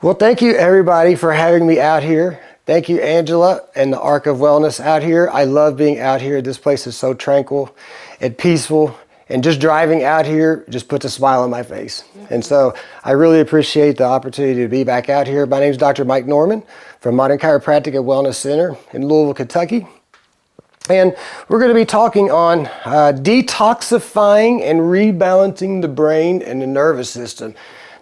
Well, thank you everybody for having me out here. Thank you, Angela and the Arc of Wellness out here. I love being out here. This place is so tranquil and peaceful, and just driving out here just puts a smile on my face. And so I really appreciate the opportunity to be back out here. My name is Dr. Mike Norman from Modern Chiropractic and Wellness Center in Louisville, Kentucky. And we're going to be talking on detoxifying and rebalancing the brain and the nervous system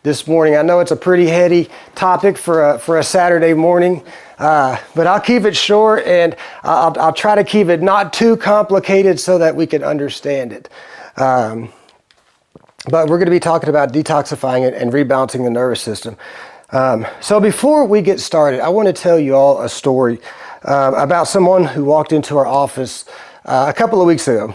this morning. I know it's a pretty heady topic for a Saturday morning, but I'll keep it short, and I'll try to keep it not too complicated so that we can understand it. But we're going to be talking about detoxifying it and rebalancing the nervous system. So before we get started, I want to tell you all a story about someone who walked into our office a couple of weeks ago.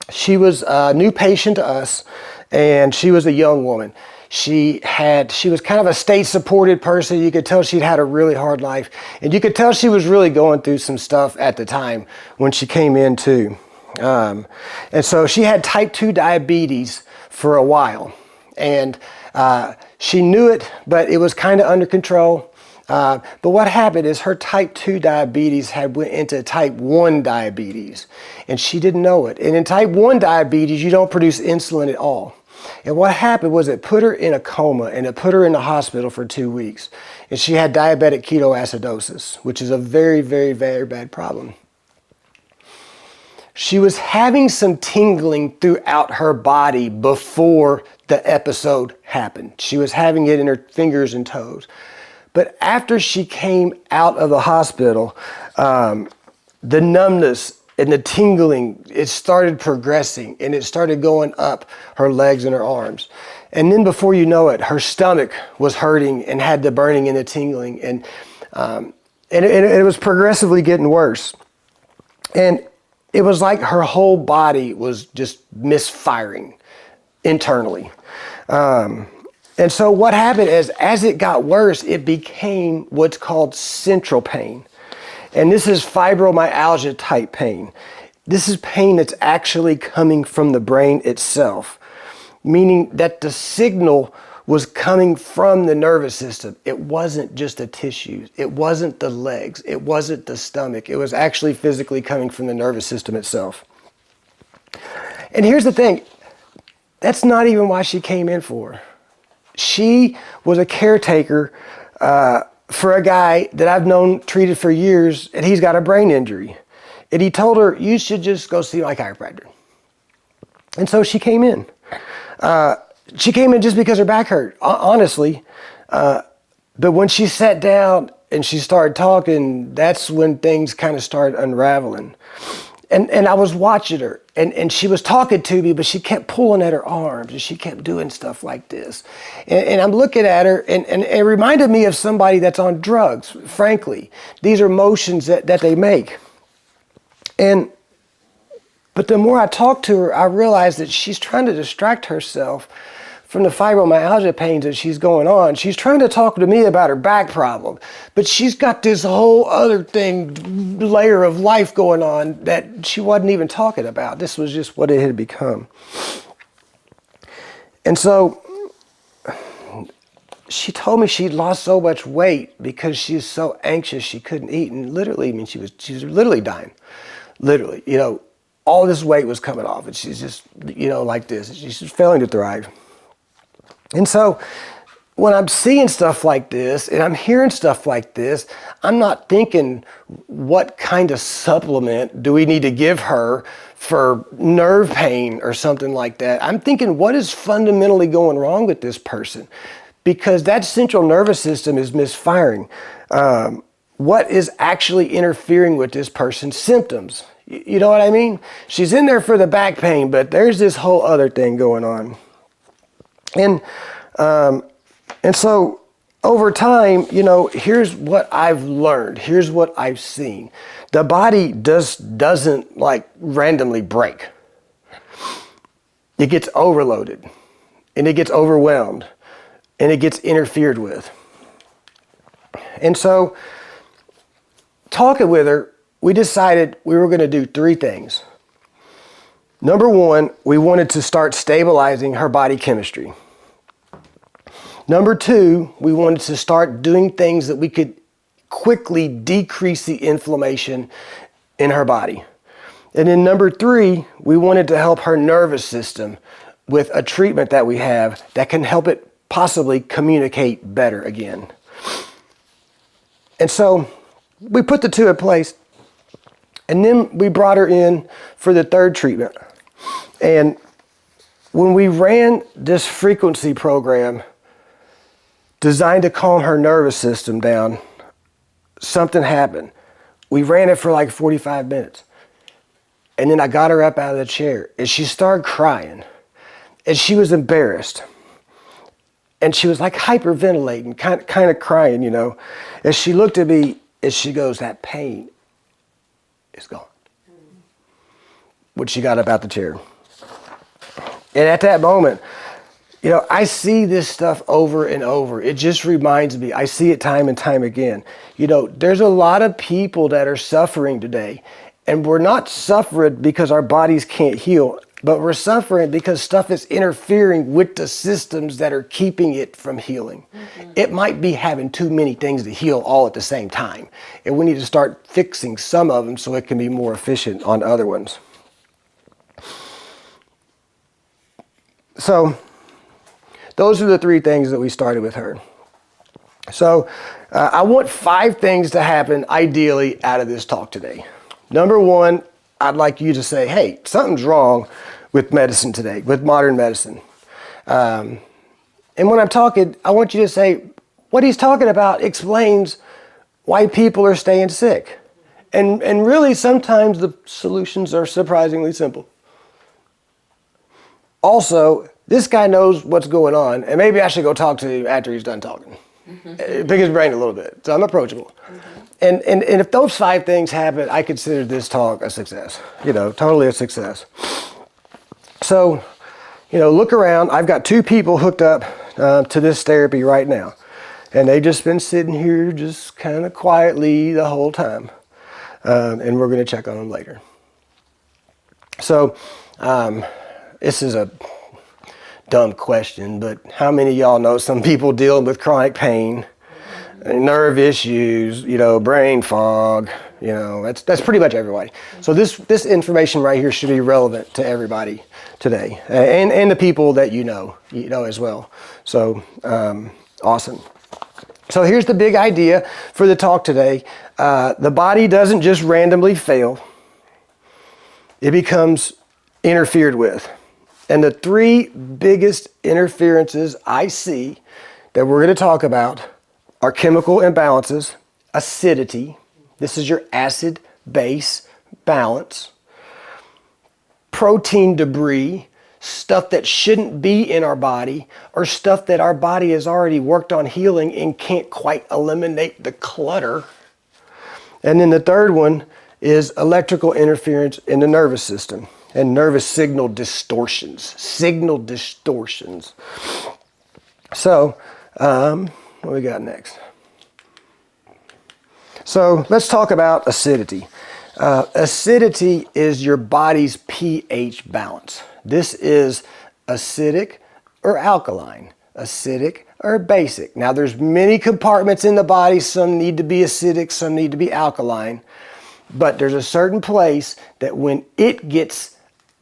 She was a new patient to us, and she was a young woman. She was kind of a state-supported person. You could tell she'd had a really hard life, and you could tell she was really going through some stuff at the time when she came in too. And so she had type 2 diabetes for a while, and she knew it, but it was kind of under control. But what happened is her type 2 diabetes had went into type 1 diabetes, and she didn't know it. And in type 1 diabetes, you don't produce insulin at all. And what happened was it put her in a coma, and it put her in the hospital for 2 weeks. And she had diabetic ketoacidosis, which is a very, very, very bad problem. She was having some tingling throughout her body before the episode happened. She was having it in her fingers and toes. But after she came out of the hospital, the numbness and the tingling, it started progressing, and it started going up her legs and her arms. And then before you know it, her stomach was hurting and had the burning and the tingling, and it was progressively getting worse. And it was like her whole body was just misfiring internally. And so what happened is, as it got worse, it became what's called central pain. And this is fibromyalgia-type pain. This is pain that's actually coming from the brain itself, meaning that the signal was coming from the nervous system. It wasn't just the tissues. It wasn't the legs. It wasn't the stomach. It was actually physically coming from the nervous system itself. And here's the thing. That's not even why she came in for. She was a caretaker for a guy that I've known, treated for years, and he's got a brain injury. And he told her, you should just go see my chiropractor. And so she came in. She came in just because her back hurt, honestly. But when she sat down and she started talking, that's when things kind of started unraveling. And I was watching her, and she was talking to me, but she kept pulling at her arms, and she kept doing stuff like this. And I'm looking at her, and it reminded me of somebody that's on drugs, frankly. These are motions that they make. But the more I talked to her, I realized that she's trying to distract herself from the fibromyalgia pains that she's going on. She's trying to talk to me about her back problem, but she's got this whole other layer of life going on that she wasn't even talking about. This was just what it had become. And so she told me she'd lost so much weight because she's so anxious she couldn't eat. And literally, I mean, she was literally dying. Literally, all this weight was coming off, and she's just, like this. She's just failing to thrive. And so when I'm seeing stuff like this and I'm hearing stuff like this, I'm not thinking, what kind of supplement do we need to give her for nerve pain or something like that? I'm thinking, what is fundamentally going wrong with this person? Because that central nervous system is misfiring. What is actually interfering with this person's symptoms? You know what I mean? She's in there for the back pain, but there's this whole other thing going on. And so over time, here's what I've learned. Here's what I've seen. The body doesn't like randomly break. It gets overloaded, and it gets overwhelmed, and it gets interfered with. And so talking with her, we decided we were going to do 3 things. Number 1, we wanted to start stabilizing her body chemistry. Number 2, we wanted to start doing things that we could quickly decrease the inflammation in her body. And then number 3, we wanted to help her nervous system with a treatment that we have that can help it possibly communicate better again. And so we put the 2 in place, and then we brought her in for the 3rd treatment. And when we ran this frequency program designed to calm her nervous system down, something happened. We ran it for like 45 minutes. And then I got her up out of the chair, and she started crying. And she was embarrassed. And she was like hyperventilating, kind of crying, you know. And she looked at me and she goes, that pain is gone. When she got up out the chair. And at that moment, you know, I see this stuff over and over. It just reminds me, I see it time and time again. You know, there's a lot of people that are suffering today, and we're not suffering because our bodies can't heal, but we're suffering because stuff is interfering with the systems that are keeping it from healing. Mm-hmm. It might be having too many things to heal all at the same time, and we need to start fixing some of them so it can be more efficient on other ones. So those are the 3 things that we started with her. So I want 5 things to happen ideally out of this talk today. Number 1, I'd like you to say, hey, something's wrong with medicine today, with modern medicine. And when I'm talking, I want you to say, what he's talking about explains why people are staying sick. And really, sometimes the solutions are surprisingly simple. Also, this guy knows what's going on, and maybe I should go talk to him after he's done talking. Mm-hmm. Pick his brain a little bit, so I'm approachable. Mm-hmm. And if those 5 things happen, I consider this talk a success. You know, totally a success. So, you know, look around. I've got 2 people hooked up to this therapy right now, and they've just been sitting here just kind of quietly the whole time, and we're going to check on them later. So, this is a dumb question, but how many of y'all know some people dealing with chronic pain, nerve issues, you know, brain fog, you know, that's pretty much everybody. So this information right here should be relevant to everybody today, and the people that you know as well. So awesome. So here's the big idea for the talk today. The body doesn't just randomly fail. It becomes interfered with. And the 3 biggest interferences I see that we're going to talk about are chemical imbalances, acidity, this is your acid-base balance, protein debris, stuff that shouldn't be in our body, or stuff that our body has already worked on healing and can't quite eliminate the clutter. And then the 3rd one is electrical interference in the nervous system. And nervous signal distortions. So, what we got next? So, let's talk about acidity. Acidity is your body's pH balance. This is acidic or alkaline, acidic or basic. Now, there's many compartments in the body. Some need to be acidic, some need to be alkaline. But there's a certain place that when it gets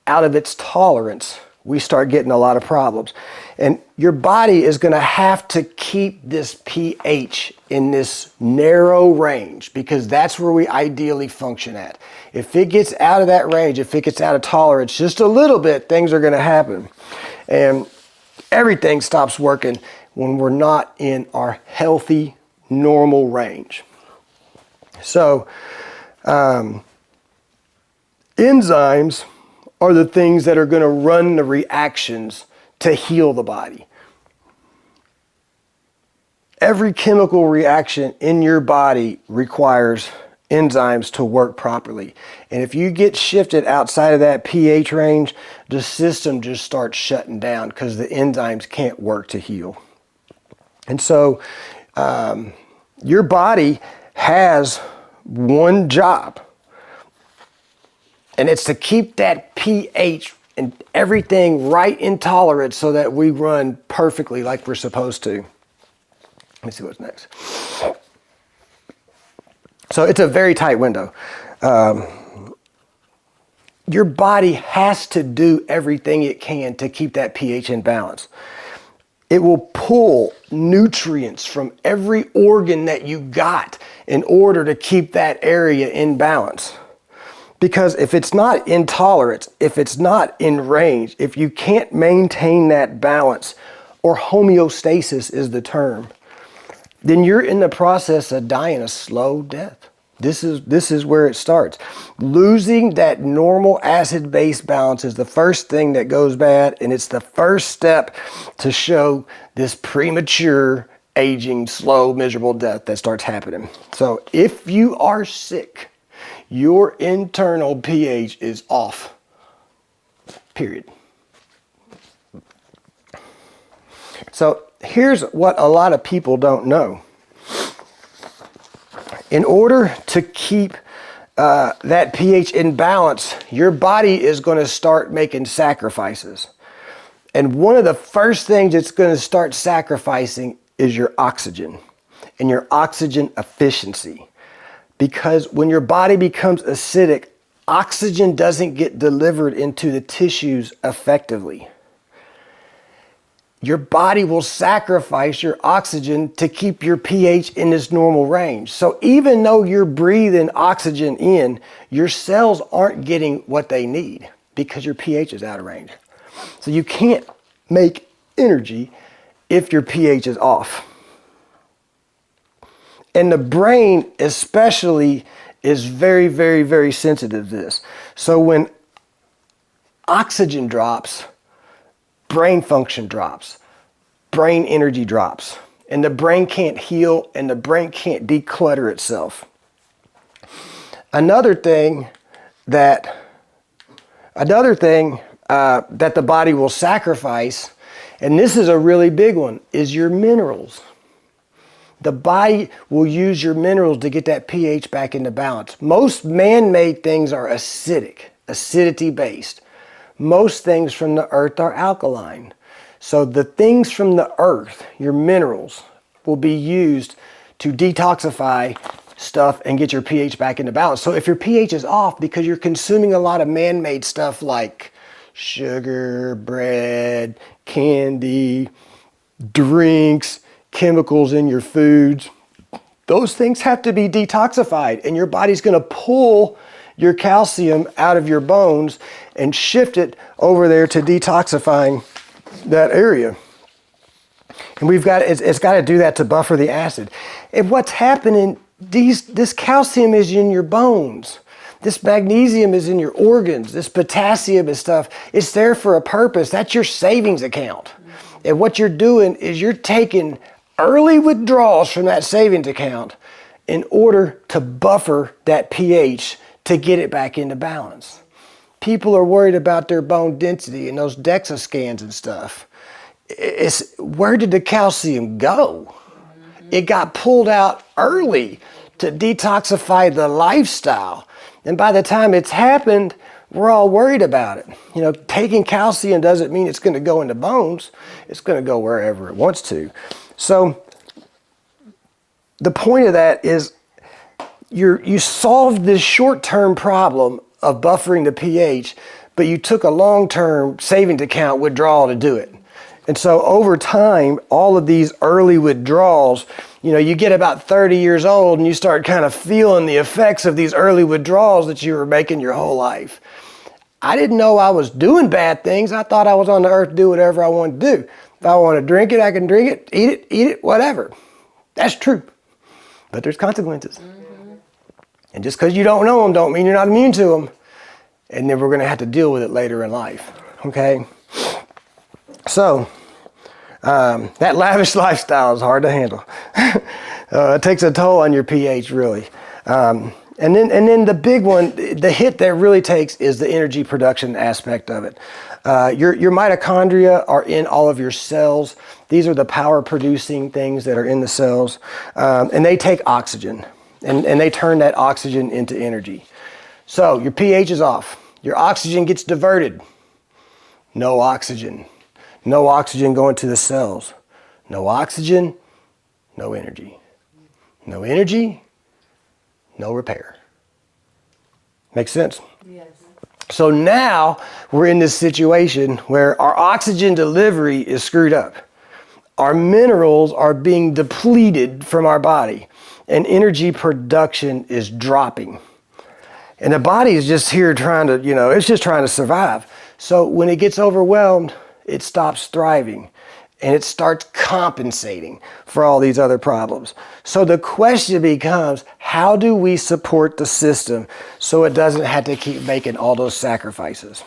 out of its tolerance, we start getting a lot of problems. And your body is going to have to keep this pH in this narrow range because that's where we ideally function at. If it gets out of that range, if it gets out of tolerance just a little bit, things are going to happen. And everything stops working when we're not in our healthy, normal range. So, enzymes are the things that are going to run the reactions to heal the body. Every chemical reaction in your body requires enzymes to work properly. And if you get shifted outside of that pH range, the system just starts shutting down because the enzymes can't work to heal. And so your body has one job, and it's to keep that pH and everything right in tolerance so that we run perfectly like we're supposed to. Let me see what's next. So it's a very tight window. Your body has to do everything it can to keep that pH in balance. It will pull nutrients from every organ that you got in order to keep that area in balance. Because if it's not in tolerance, if it's not in range, if you can't maintain that balance, or homeostasis is the term, then you're in the process of dying a slow death. This is where it starts. Losing that normal acid-base balance is the first thing that goes bad, and it's the first step to show this premature, aging, slow, miserable death that starts happening. So if you are sick, your internal pH is off, period. So here's what a lot of people don't know. In order to keep that pH in balance, your body is going to start making sacrifices. And one of the first things it's going to start sacrificing is your oxygen and your oxygen efficiency. Because when your body becomes acidic, oxygen doesn't get delivered into the tissues effectively. Your body will sacrifice your oxygen to keep your pH in this normal range. So even though you're breathing oxygen in, your cells aren't getting what they need because your pH is out of range. So you can't make energy if your pH is off. And the brain especially is very, very, very sensitive to this. So when oxygen drops, brain function drops, brain energy drops, and the brain can't heal and the brain can't declutter itself. Another thing that the body will sacrifice, and this is a really big one, is your minerals. The body will use your minerals to get that pH back into balance. Most man-made things are acidic, acidity based. Most things from the earth are alkaline. So the things from the earth, your minerals, will be used to detoxify stuff and get your pH back into balance. So if your pH is off because you're consuming a lot of man-made stuff like sugar, bread, candy, drinks, chemicals in your foods, those things have to be detoxified, and your body's going to pull your calcium out of your bones and shift it over there to detoxifying that area. And it's got to do that to buffer the acid. And what's happening, this calcium is in your bones. This magnesium is in your organs. This potassium and stuff, it's there for a purpose. That's your savings account. And what you're doing is you're taking early withdrawals from that savings account in order to buffer that pH to get it back into balance. People are worried about their bone density and those DEXA scans and stuff. Where did the calcium go? It got pulled out early to detoxify the lifestyle. And by the time it's happened, we're all worried about it. You know, taking calcium doesn't mean it's going to go into bones. It's going to go wherever it wants to. So the point of that is you solved this short-term problem of buffering the pH, but you took a long-term savings account withdrawal to do it. And so over time, all of these early withdrawals, you know, you get about 30 years old and you start kind of feeling the effects of these early withdrawals that you were making your whole life. I didn't know I was doing bad things. I thought I was on the earth to do whatever I wanted to do. If I want to drink it, I can drink it, eat it, whatever. That's true. But there's consequences. And just because you don't know them don't mean you're not immune to them. And then we're going to have to deal with it later in life. Okay? So, that lavish lifestyle is hard to handle. It takes a toll on your pH, really. And then the big one, the hit that really takes is the energy production aspect of it. Your mitochondria are in all of your cells. These are the power producing things that are in the cells. And they take oxygen. And they turn that oxygen into energy. So your pH is off. Your oxygen gets diverted. No oxygen. No oxygen going to the cells. No oxygen, no energy. No energy, no repair. Makes sense? Yes. So now we're in this situation where our oxygen delivery is screwed up. Our minerals are being depleted from our body, and energy production is dropping. And the body is just here trying to, it's just trying to survive. So when it gets overwhelmed, it stops thriving and it starts compensating for all these other problems. So the question becomes, how do we support the system so it doesn't have to keep making all those sacrifices?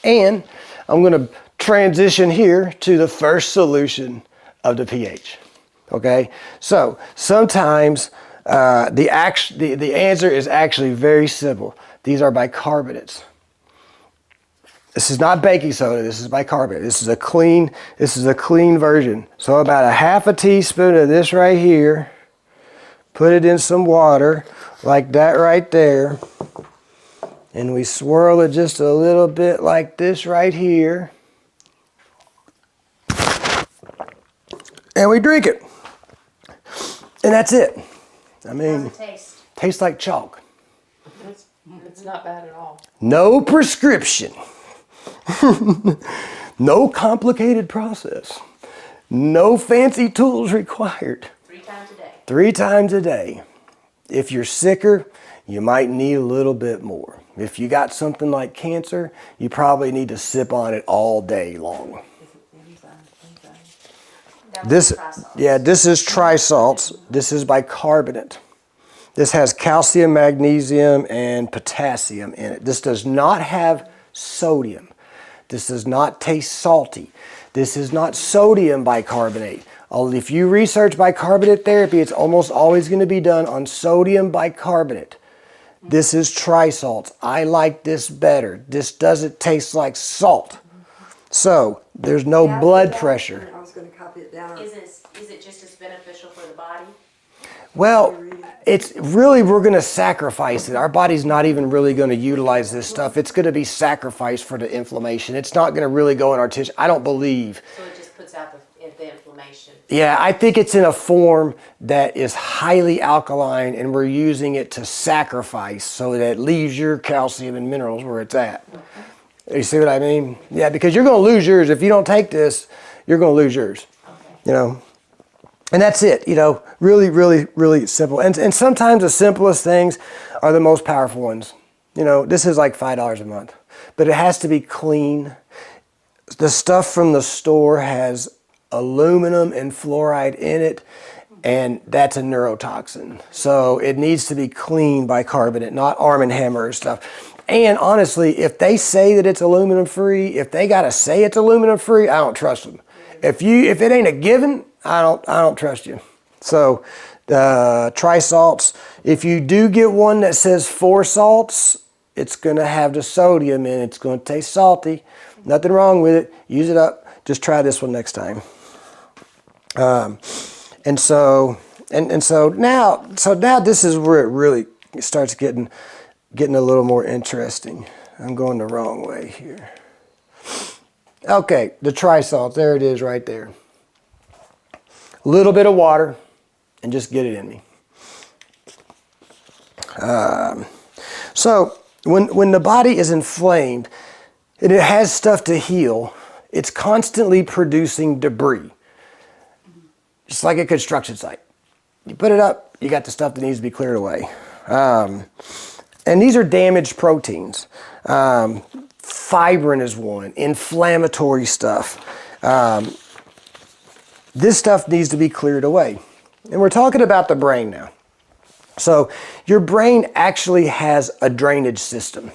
And I'm going to transition here to the first solution of the pH. Okay? So sometimes the answer is actually very simple. These are bicarbonates. This is not baking soda. This is bicarbonate. This is a clean version. So about a half a teaspoon of this right here. Put it in some water like that right there. And we swirl it just a little bit like this right here. And we drink it. And that's it. I mean, How's it taste? Tastes like chalk. It's not bad at all. No prescription. No complicated process. No fancy tools required. 3 times a day. 3 times a day. If you're sicker, you might need a little bit more. If you got something like cancer, you probably need to sip on it all day long. This is trisalts. This is bicarbonate. This has calcium, magnesium, and potassium in it. This does not have sodium. This does not taste salty. This is not sodium bicarbonate. If you research bicarbonate therapy, it's almost always going to be done on sodium bicarbonate. This is trisalts. I like this better. This doesn't taste like salt. So there's no blood pressure. I was going to copy it down. Is it just as beneficial for the body? Well, it's really, we're going to sacrifice it. Our body's not even really going to utilize this stuff. It's going to be sacrificed for the inflammation. It's not going to really go in our tissue. I don't believe. So it just puts out the inflammation. Yeah, I think it's in a form that is highly alkaline, and we're using it to sacrifice so that it leaves your calcium and minerals where it's at. You see what I mean? Yeah, because you're going to lose yours. If you don't take this, you're going to lose yours. Okay. And that's it, really, really, really simple. And sometimes the simplest things are the most powerful ones. This is like $5 a month, but it has to be clean. The stuff from the store has aluminum and fluoride in it, and that's a neurotoxin. So it needs to be clean bicarbonate, not Arm & Hammer stuff. And honestly, if they say that it's aluminum free, if they got to say it's aluminum free, I don't trust them. If it ain't a given, I don't trust you. So trisalts, if you do get one that says 4 salts, it's going to have the sodium in it. It's going to taste salty. Nothing wrong with it. Use it up. Just try this one next time. And so now this is where it really starts getting a little more interesting. I'm going the wrong way here. Okay, the trisalts, there it is right there. A little bit of water and just get it in me. So when the body is inflamed and it has stuff to heal, it's constantly producing debris. Just like a construction site. You put it up, you got the stuff that needs to be cleared away. And these are damaged proteins. Fibrin is one, inflammatory stuff. This stuff needs to be cleared away. And we're talking about the brain now. So your brain actually has a drainage system.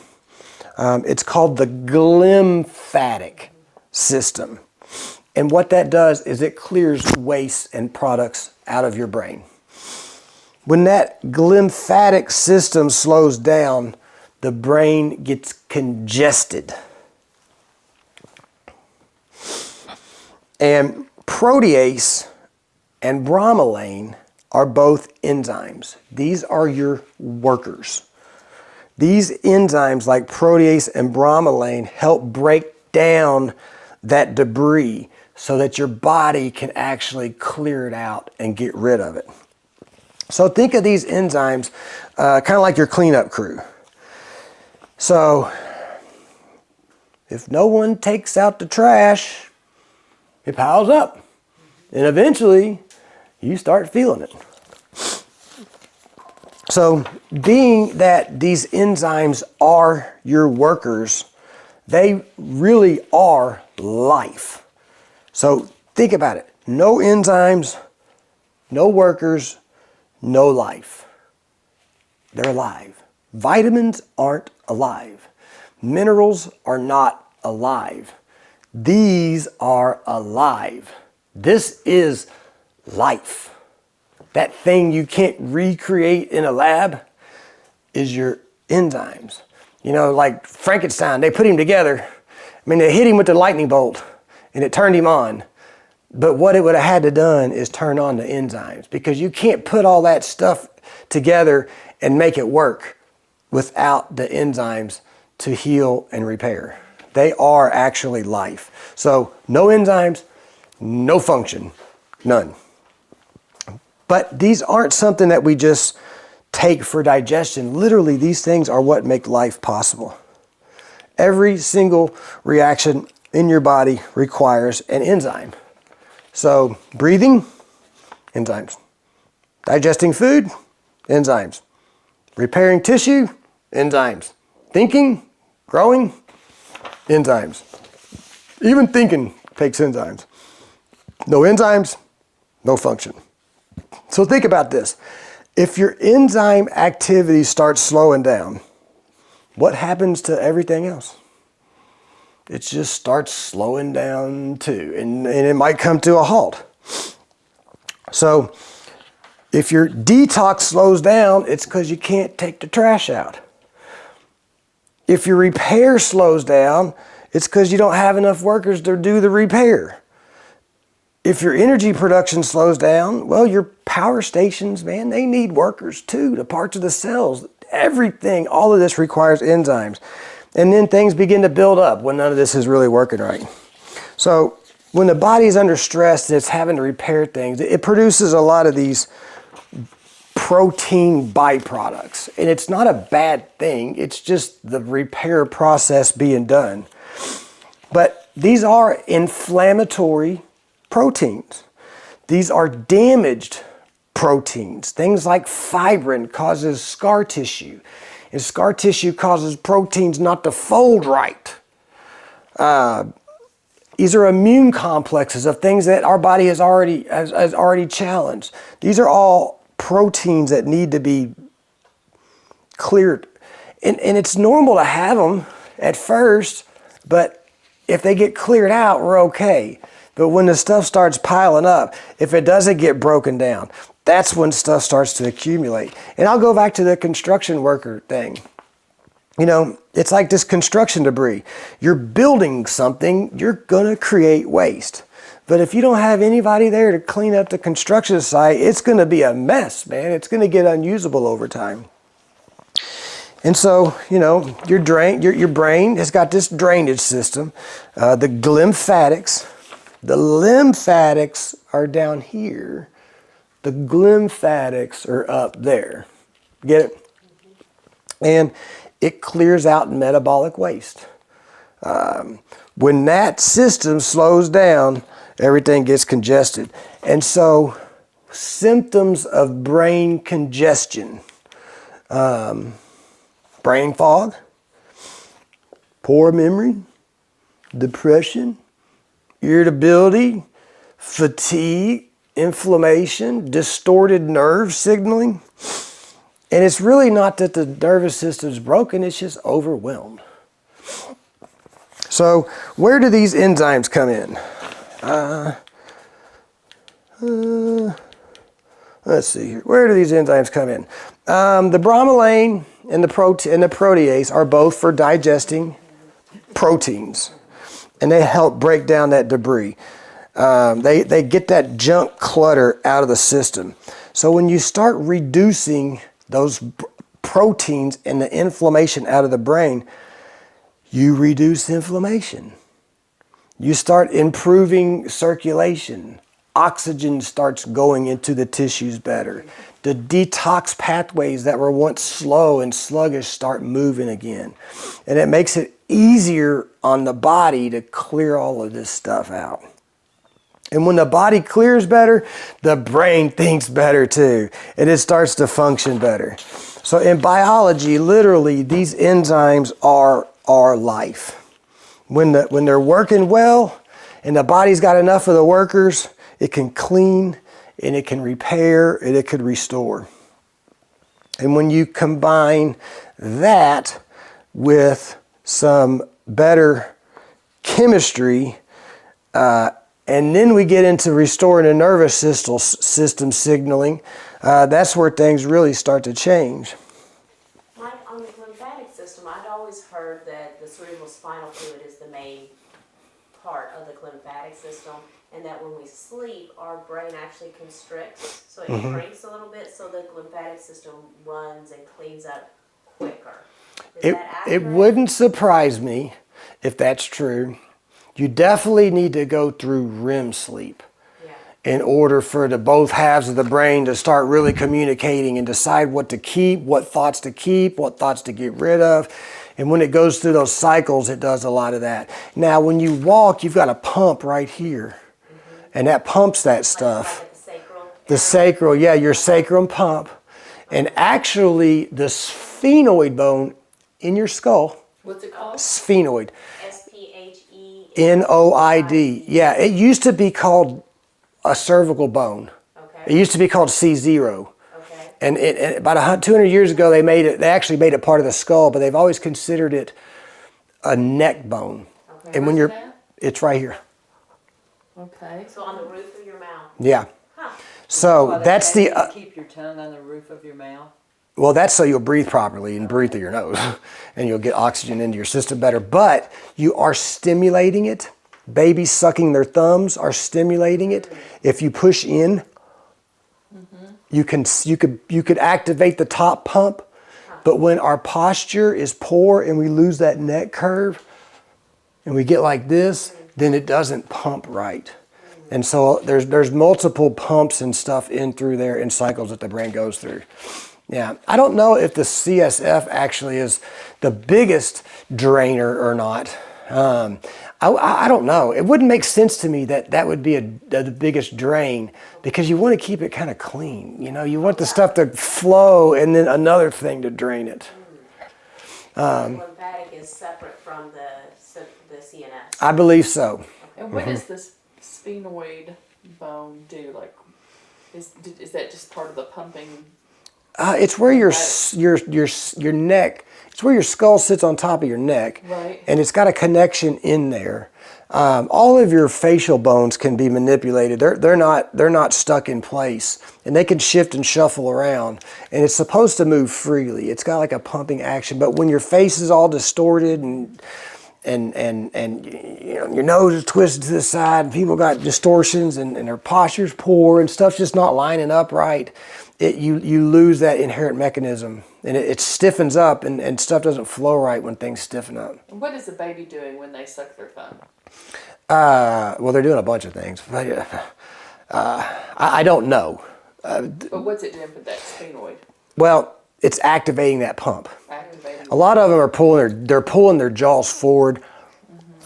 It's called the glymphatic system. And what that does is it clears waste and products out of your brain. When that glymphatic system slows down, the brain gets congested. And protease and bromelain are both enzymes. These are your workers. These enzymes like protease and bromelain help break down that debris so that your body can actually clear it out and get rid of it. So think of these enzymes kind of like your cleanup crew. So if no one takes out the trash, it piles up. And eventually, you start feeling it. So being that these enzymes are your workers, they really are life. So think about it. No enzymes, no workers, no life. They're alive. Vitamins aren't alive. Minerals are not alive. These are alive. This is life. That thing you can't recreate in a lab is your enzymes. You know, like Frankenstein, they put him together. I mean, they hit him with the lightning bolt and it turned him on. But what it would have had to done is turn on the enzymes, because you can't put all that stuff together and make it work without the enzymes to heal and repair. They are actually life. So no enzymes, no function, none. But these aren't something that we just take for digestion. Literally, these things are what make life possible. Every single reaction in your body requires an enzyme. So breathing, enzymes. Digesting food, enzymes. Repairing tissue, enzymes. Thinking, growing, enzymes. Even thinking takes enzymes. No enzymes, no function. So think about this. If your enzyme activity starts slowing down, what happens to everything else? It just starts slowing down too, and it might come to a halt. So if your detox slows down, it's because you can't take the trash out. If your repair slows down, it's because you don't have enough workers to do the repair. If your energy production slows down, well, your power stations, man, they need workers too, the parts of the cells, everything, all of this requires enzymes. And then things begin to build up when none of this is really working right. So when the body is under stress and it's having to repair things, it produces a lot of these protein byproducts. And it's not a bad thing, it's just the repair process being done. But these are inflammatory proteins. These are damaged proteins. Things like fibrin causes scar tissue. And scar tissue causes proteins not to fold right. These are immune complexes of things that our body has already challenged. These are all proteins that need to be cleared. And it's normal to have them at first, but if they get cleared out, we're okay. But when the stuff starts piling up, if it doesn't get broken down, that's when stuff starts to accumulate. And I'll go back to the construction worker thing. You know, it's like this construction debris. You're building something, you're going to create waste. But if you don't have anybody there to clean up the construction site, it's going to be a mess, man. It's going to get unusable over time. And so, you know, your brain has got this drainage system. The lymphatics. The lymphatics are down here. The glymphatics are up there. Get it? And it clears out metabolic waste. When that system slows down, everything gets congested. And so symptoms of brain congestion, brain fog, poor memory, depression, irritability, fatigue, inflammation, distorted nerve signaling. And it's really not that the nervous system's broken, it's just overwhelmed. So where do these enzymes come in? Let's see here. Where do these enzymes come in? The bromelain and the protease are both for digesting proteins. And they help break down that debris. They get that junk clutter out of the system. So when you start reducing those proteins and the inflammation out of the brain, you reduce inflammation. You start improving circulation. Oxygen starts going into the tissues better. The detox pathways that were once slow and sluggish start moving again. And it makes it easier on the body to clear all of this stuff out. And when the body clears better, the brain thinks better too. And it starts to function better. So in biology, literally, these enzymes are our life. When they're working well and the body's got enough of the workers, it can clean and it can repair and it could restore. And when you combine that with some better chemistry, and then we get into restoring the nervous system signaling, that's where things really start to change. Mike, on the lymphatic system, I'd always heard that the cerebral spinal fluid is the main part of the lymphatic system, and that when we sleep, our brain actually constricts, so it shrinks a little bit, so the lymphatic system runs and cleans up quicker. Is that accurate? It wouldn't surprise me if that's true. You definitely need to go through REM sleep in order for the both halves of the brain to start really communicating and decide what to keep, what thoughts to get rid of. And when it goes through those cycles, it does a lot of that. Now, when you walk, you've got a pump right here. And that pumps that stuff. Like the sacral? The sacral, yeah, your sacrum pump. And actually, the sphenoid bone in your skull, What's it called? sphenoid, Sphenoid. Noid. Yeah, it used to be called a cervical bone. Okay. It used to be called C0. Okay. And about 200 years ago, they actually made it part of the skull, but they've always considered it a neck bone. Okay. And when Where's that? it's right here. Okay. So on the roof of your mouth. Yeah. Huh. So Well, that's they the, tell you to keep your tongue on the roof of your mouth. well, that's so you'll breathe properly and breathe through your nose and you'll get oxygen into your system better. But you are stimulating it. Babies sucking their thumbs are stimulating it. If you push in, you could activate the top pump. But when our posture is poor and we lose that neck curve and we get like this, then it doesn't pump right. And so there's multiple pumps and stuff in through there in cycles that the brain goes through. Yeah, I don't know if the CSF actually is the biggest drainer or not. I don't know. It wouldn't make sense to me that would be the biggest drain because you want to keep it kind of clean. You know, you want the stuff to flow and then another thing to drain it. Lymphatic is separate from the CNS. I believe so. And what does this sphenoid bone do? Like, is that just part of the pumping? It's where your neck. It's where your skull sits on top of your neck, Right. and it's got a connection in there. All of your facial bones can be manipulated. They're not stuck in place, and they can shift and shuffle around. And it's supposed to move freely. It's got like a pumping action. But when your face is all distorted and you know, your nose is twisted to the side, and people got distortions, and their posture's poor, and stuff's just not lining up right, you lose that inherent mechanism, and it stiffens up, and stuff doesn't flow right when things stiffen up. And what is the baby doing when they suck their thumb? Well, they're doing a bunch of things. I don't know. But what's it doing for that sphenoid? Well, it's activating that pump. Activating. A lot of them are pulling their jaws forward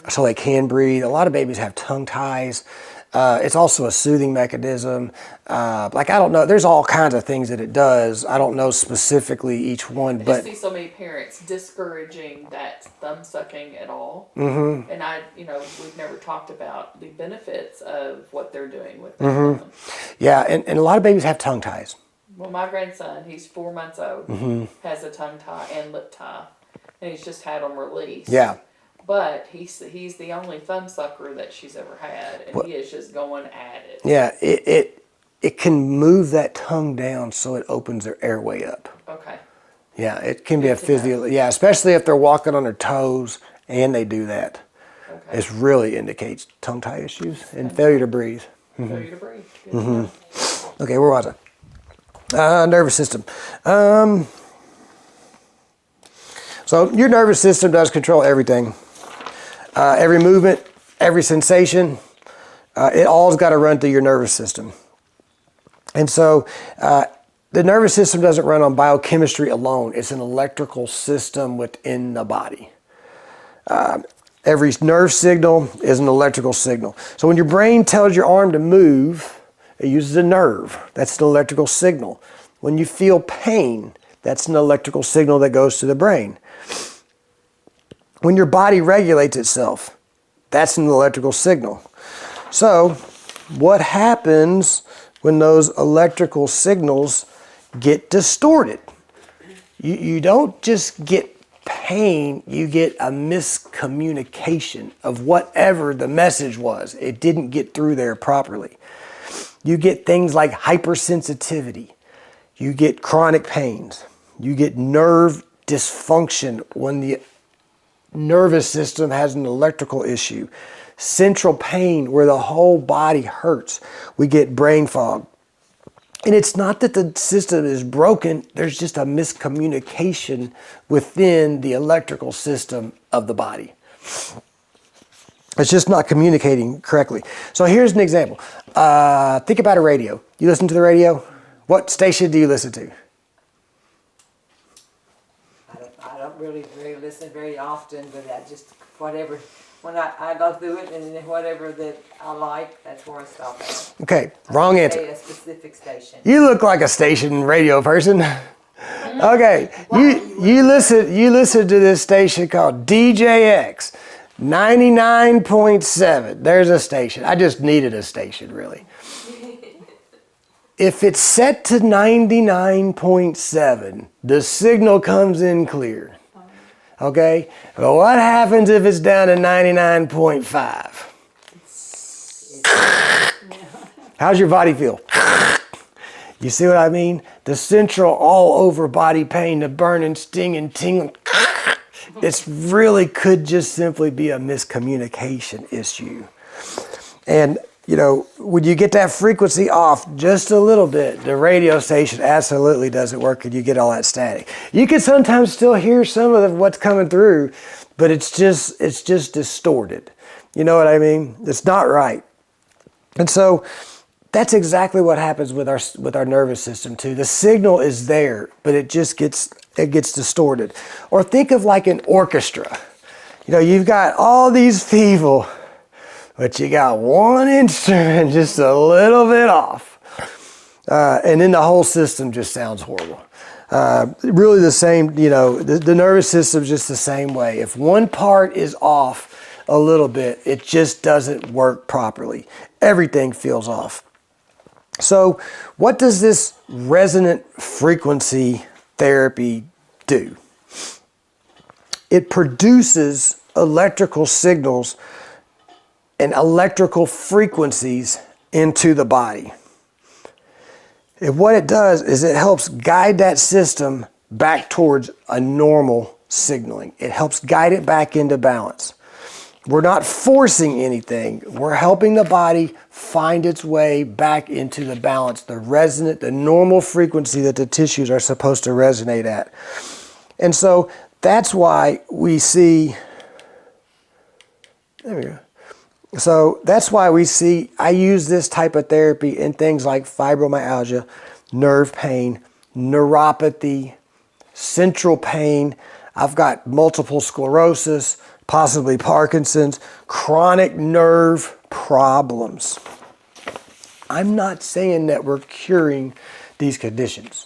so they can breathe. A lot of babies have tongue ties. It's also a soothing mechanism. Like, I don't know. There's all kinds of things that it does. I don't know specifically each one, I but just see so many parents discouraging that thumb sucking at all. Mm-hmm. And we've never talked about the benefits of what they're doing with their thumb. yeah, and a lot of babies have tongue ties. Well, my grandson, he's 4 months old, has a tongue tie and lip tie, and he's just had them released. Yeah. But he's the only thumb sucker that she's ever had, and he is just going at it. Yeah, it can move that tongue down so it opens their airway up. Okay. Yeah, it can be a Good to know. physio. Yeah, especially if they're walking on their toes and they do that. Okay. It really indicates tongue tie issues and failure to breathe. Failure to breathe. Good to know. Okay, where was I? Nervous system. So your nervous system does control everything. Every movement, every sensation, it all's got to run through your nervous system. And so the nervous system doesn't run on biochemistry alone. It's an electrical system within the body. Every nerve signal is an electrical signal. So when your brain tells your arm to move, it uses a nerve. That's an electrical signal. When you feel pain, that's an electrical signal that goes to the brain. When your body regulates itself, that's an electrical signal. So what happens when those electrical signals get distorted? You don't just get pain, you get a miscommunication of whatever the message was. It didn't get through there properly. You get things like hypersensitivity. You get chronic pains. You get nerve dysfunction when the nervous system has an electrical issue. Central pain where the whole body hurts. We get brain fog. And it's not that the system is broken, there's just a miscommunication within the electrical system of the body. It's just not communicating correctly. So here's an example. Think about a radio. You listen to the radio? What station do you listen to? I don't really listen very often, but I just, whatever, when I go through it and then whatever that I like, that's where I stop at. Okay, wrong answer. A specific station. You look like a station radio person. Okay, you listen to this station called DJX 99.7. There's a station. I just needed a station, really. If it's set to 99.7, the signal comes in clear. Okay? But what happens if it's down to 99.5? How's your body feel? You see what I mean? The central all over body pain, the burning, stinging, tingling. This really could just simply be a miscommunication issue. And you know, when you get that frequency off just a little bit, the radio station absolutely doesn't work and you get all that static. You can sometimes still hear some of what's coming through, but it's just distorted. You know what I mean? It's not right. And so that's exactly what happens with our nervous system too. The signal is there, but it gets distorted. Or think of like an orchestra. You know, you've got all these people, but you got one instrument just a little bit off. And then the whole system just sounds horrible. Really the same, you know, the nervous system is just the same way. If one part is off a little bit, it just doesn't work properly. Everything feels off. So what does this resonant frequency therapy do? It produces electrical signals and electrical frequencies into the body. And what it does is it helps guide that system back towards a normal signaling. It helps guide it back into balance. We're not forcing anything. We're helping the body find its way back into the balance, the normal frequency that the tissues are supposed to resonate at. And so that's why we see, there we go. So that's why we see, I use this type of therapy in things like fibromyalgia, nerve pain, neuropathy, central pain. I've got multiple sclerosis, possibly Parkinson's, chronic nerve problems. I'm not saying that we're curing these conditions,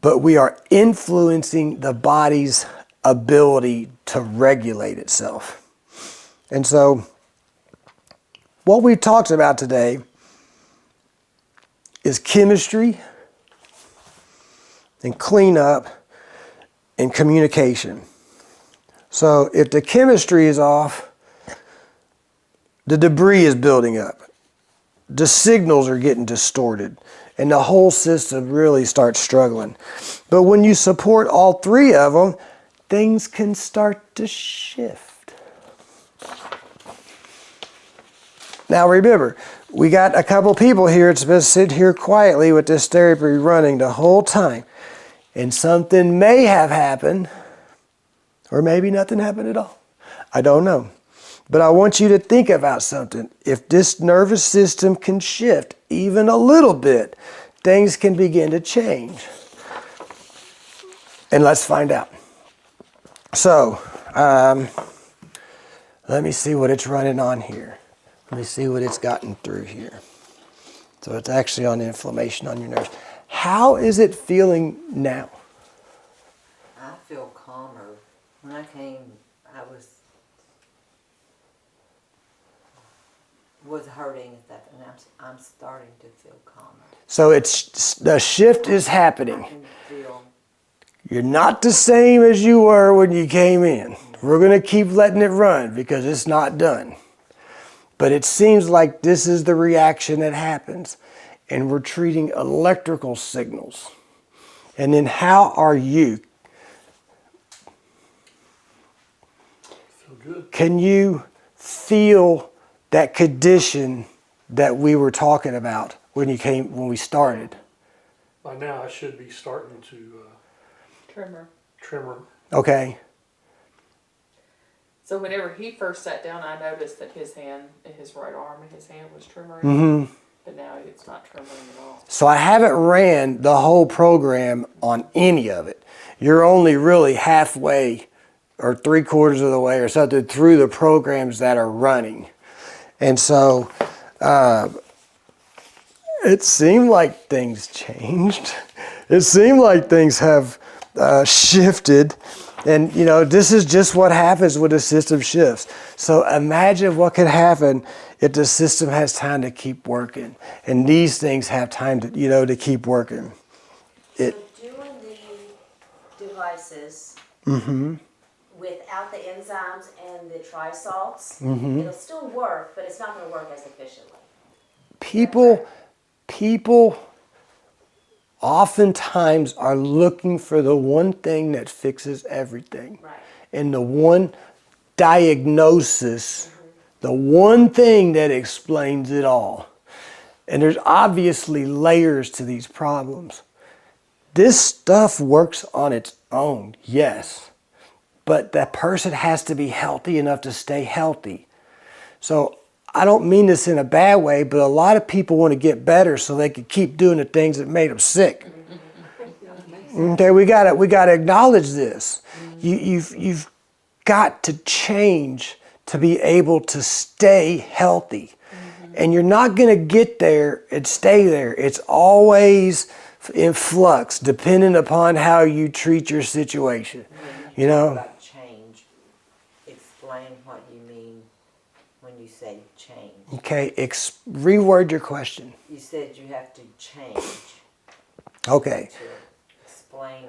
but we are influencing the body's ability to regulate itself. And so what we've talked about today is chemistry and cleanup and communication. So if the chemistry is off, the debris is building up. The signals are getting distorted and the whole system really starts struggling. But when you support all three of them, things can start to shift. Now remember, we got a couple people here that's been sitting here quietly with this therapy running the whole time. And something may have happened, or maybe nothing happened at all. I don't know. But I want you to think about something. If this nervous system can shift even a little bit, things can begin to change. And let's find out. So, let me see what it's running on here. Let me see what it's gotten through here. So it's actually on inflammation on your nerves. How is it feeling now? I feel calmer. When I came, I was hurting at that, and I'm starting to feel calmer. So the shift is I happening. can feel. You're not the same as you were when you came in. We're going to keep letting it run because it's not done. But it seems like this is the reaction that happens. And we're treating electrical signals. And then how are you? Feel good. Can you feel that condition that we were talking about when we started? By now, I should be starting to tremor. Okay. So whenever he first sat down, I noticed that his right arm and his hand was tremoring. Mm-hmm. But now it's not tremoring at all. So I haven't ran the whole program on any of it. You're only really halfway or 3/4 of the way or something through the programs that are running. And so it seemed like things changed. It seemed like things have shifted. And, you know, this is just what happens when the system shifts. So imagine what could happen if the system has time to keep working. And these things have time to, to keep working. So doing the devices without the enzymes and the trisalts, it'll still work, but it's not going to work as efficiently. People oftentimes are looking for the one thing that fixes everything. Right. And the one diagnosis, the one thing that explains it all. And there's obviously layers to these problems. This stuff works on its own, yes. But that person has to be healthy enough to stay healthy. So I don't mean this in a bad way, but a lot of people want to get better so they can keep doing the things that made them sick. Okay, we gotta acknowledge this. You've got to change to be able to stay healthy. And you're not going to get there and stay there. It's always in flux, depending upon how you treat your situation. You know? About change. Explain what you mean when you say change. Okay, reword your question. You said you have to change. Okay. To explain.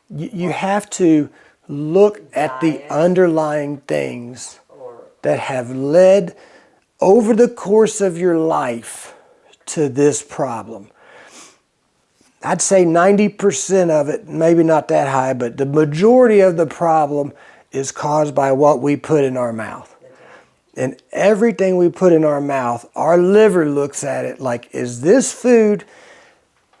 You have to look at the Diet. underlying things Or that have led over the course of your life to this problem. I'd say 90% of it, maybe not that high, but the majority of the problem is caused by what we put in our mouth. And everything we put in our mouth, our liver looks at it like, is this food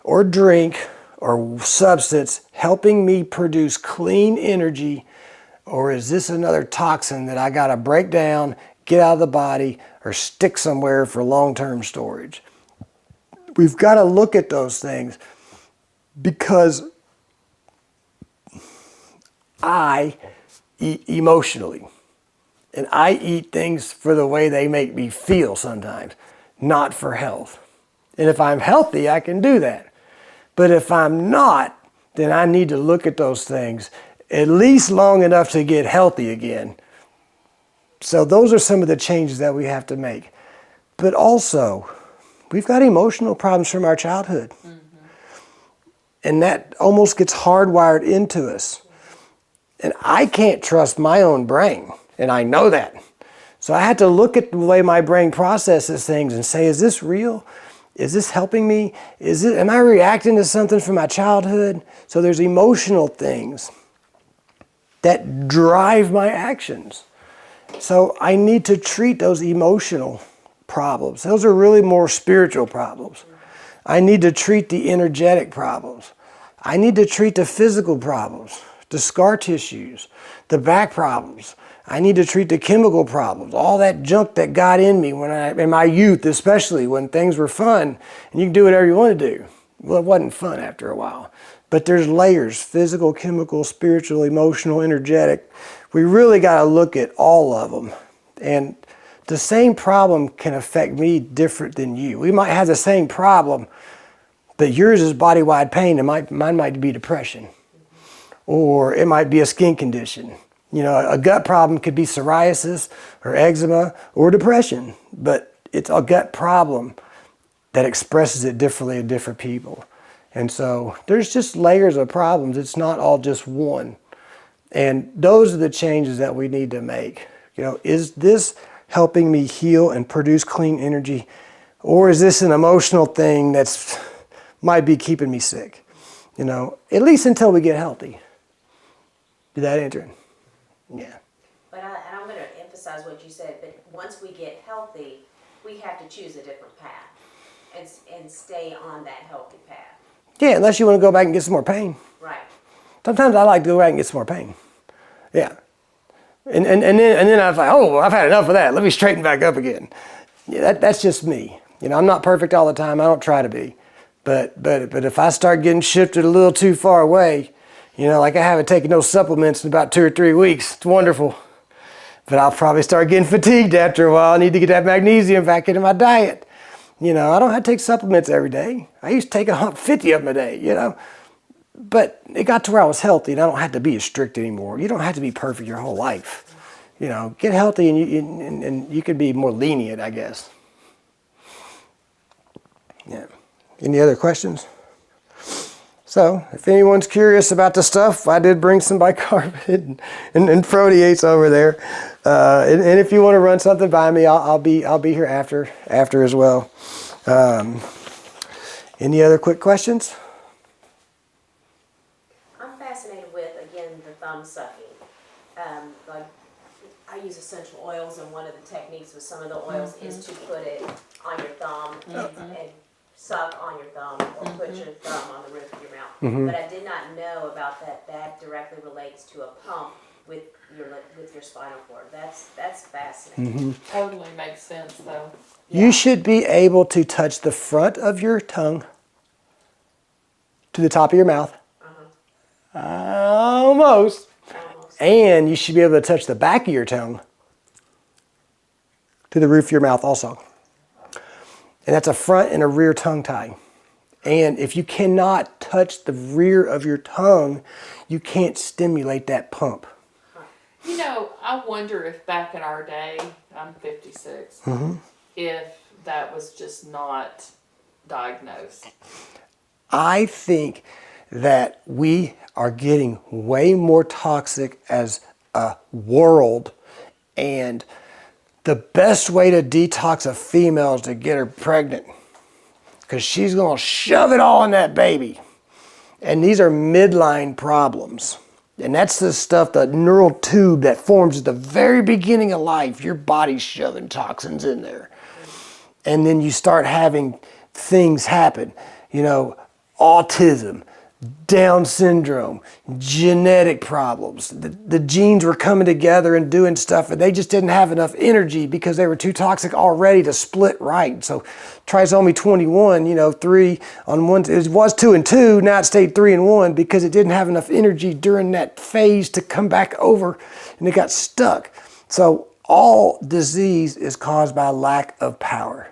or drink or substance helping me produce clean energy, or is this another toxin that I got to break down, get out of the body, or stick somewhere for long-term storage? We've got to look at those things because I eat emotionally. And I eat things for the way they make me feel sometimes, not for health. And if I'm healthy, I can do that. But if I'm not, then I need to look at those things at least long enough to get healthy again. So those are some of the changes that we have to make. But also, we've got emotional problems from our childhood. And that almost gets hardwired into us. And I can't trust my own brain, and I know that. So I had to look at the way my brain processes things and say, is this real? Is this helping me? Am I reacting to something from my childhood? So there's emotional things that drive my actions. So I need to treat those emotional problems. Those are really more spiritual problems. I need to treat the energetic problems. I need to treat the physical problems, the scar tissues, the back problems. I need to treat the chemical problems, all that junk that got in me in my youth, especially when things were fun and you can do whatever you want to do. Well, it wasn't fun after a while. But there's layers, physical, chemical, spiritual, emotional, energetic. We really got to look at all of them. And the same problem can affect me different than you. We might have the same problem, but yours is body-wide pain and mine might be depression. Or it might be a skin condition. You know, a gut problem could be psoriasis or eczema or depression, but it's a gut problem that expresses it differently in different people. And so there's just layers of problems. It's not all just one. And those are the changes that we need to make. You know, is this helping me heal and produce clean energy? Or is this an emotional thing that's might be keeping me sick? You know, at least until we get healthy. Did that answer it? Yeah. But I'm going to emphasize what you said, but once we get healthy, we have to choose a different path and stay on that healthy path. Yeah, unless you want to go back and get some more pain. Right. Sometimes I like to go back and get some more pain. Yeah. And then I was like, oh, I've had enough of that. Let me straighten back up again. Yeah, that's just me. You know, I'm not perfect all the time. I don't try to be. But if I start getting shifted a little too far away, you know, like I haven't taken those supplements in about 2 or 3 weeks. It's wonderful. But I'll probably start getting fatigued after a while. I need to get that magnesium back into my diet. You know, I don't have to take supplements every day. I used to take 50 of them a day, you know. But it got to where I was healthy and I don't have to be as strict anymore. You don't have to be perfect your whole life. You know, get healthy and you can be more lenient, I guess. Yeah. Any other questions? So, if anyone's curious about the stuff, I did bring some bicarbonate and proteates over there. And if you want to run something by me, I'll be here after as well. Any other quick questions? I'm fascinated with, again, the thumb sucking. Like, I use essential oils, and one of the techniques with some of the oils is to put it on your thumb and suck on your thumb, or put your thumb on the roof of your mouth. But I did not know about that directly relates to a pump with your spinal cord. That's fascinating. Totally makes sense, though. You should be able to touch the front of your tongue to the top of your mouth. Almost. And you should be able to touch the back of your tongue to the roof of your mouth also. And that's a front and a rear tongue tie. And if you cannot touch the rear of your tongue, you can't stimulate that pump. You know, I wonder if back in our day, I'm 56, if that was just not diagnosed. I think that we are getting way more toxic as a world, and the best way to detox a female is to get her pregnant, because she's going to shove it all in that baby. And these are midline problems. And that's the stuff, the neural tube that forms at the very beginning of life. Your body's shoving toxins in there. And then you start having things happen. You know, autism, Down syndrome, genetic problems. The genes were coming together and doing stuff, and they just didn't have enough energy because they were too toxic already to split right. So trisomy 21, 3 on one, it was 2 and 2, now it stayed 3 and 1 because it didn't have enough energy during that phase to come back over, and it got stuck. So all disease is caused by lack of power.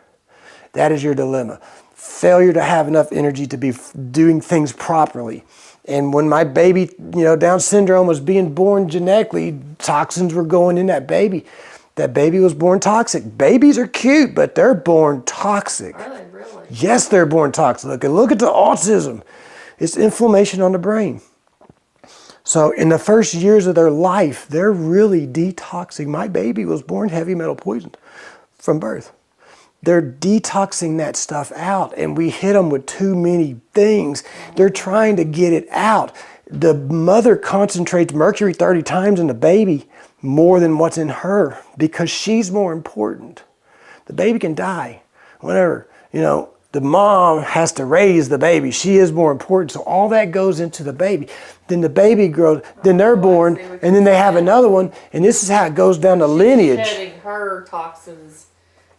That is your dilemma. Failure to have enough energy to be doing things properly. And when my baby, Down syndrome was being born genetically, toxins were going in that baby. That baby was born toxic. Babies are cute, but they're born toxic. Are they really? Yes, they're born toxic. Look at the autism. It's inflammation on the brain. So in the first years of their life, they're really detoxing. My baby was born heavy metal poisoned from birth. They're detoxing that stuff out, and we hit them with too many things. They're trying to get it out. The mother concentrates mercury 30 times in the baby more than what's in her because she's more important. The baby can die whenever, The mom has to raise the baby. She is more important. So all that goes into the baby. Then the baby grows, then they're born, and then they have another one. And this is how it goes down the lineage. Shedding her toxins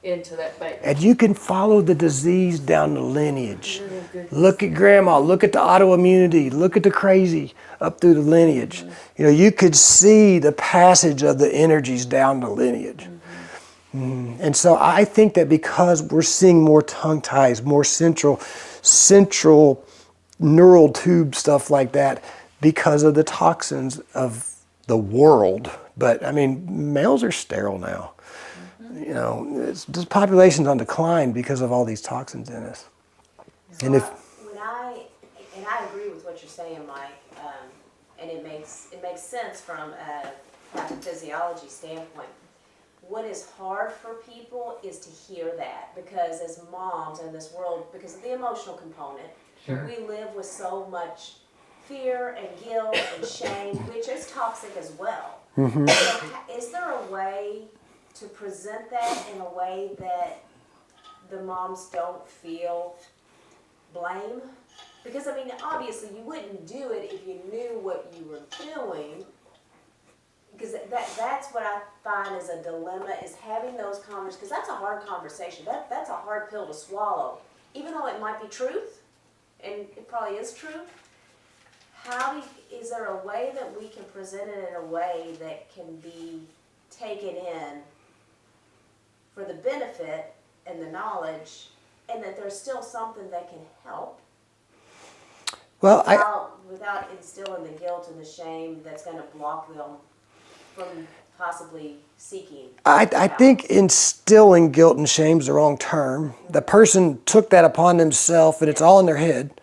into that baby. And you can follow the disease down the lineage. Look at grandma, look at the autoimmunity, look at the crazy up through the lineage. You know, you could see the passage of the energies down the lineage. And so I think that because we're seeing more tongue ties, more central neural tube stuff like that, because of the toxins of the world. But I mean, males are sterile now. You know, the population's on decline because of all these toxins in us. So And if I agree with what you're saying, Mike, and it makes sense from a pathophysiology standpoint. What is hard for people is to hear that, because as moms in this world, because of the emotional component, we live with so much fear and guilt and shame, which is toxic as well. So is there a way to present that in a way that the moms don't feel blame? Because, I mean, obviously you wouldn't do it if you knew what you were doing. Because that's what I find is a dilemma, is having those conversations, because that's a hard conversation. That's a hard pill to swallow. Even though it might be truth, and it probably is true, is there a way that we can present it in a way that can be taken in for the benefit and the knowledge, and that there's still something that can help? well, Without instilling the guilt and the shame that's going to block them from possibly seeking. I think instilling guilt and shame is the wrong term. The person took that upon themselves, and it's all in their head.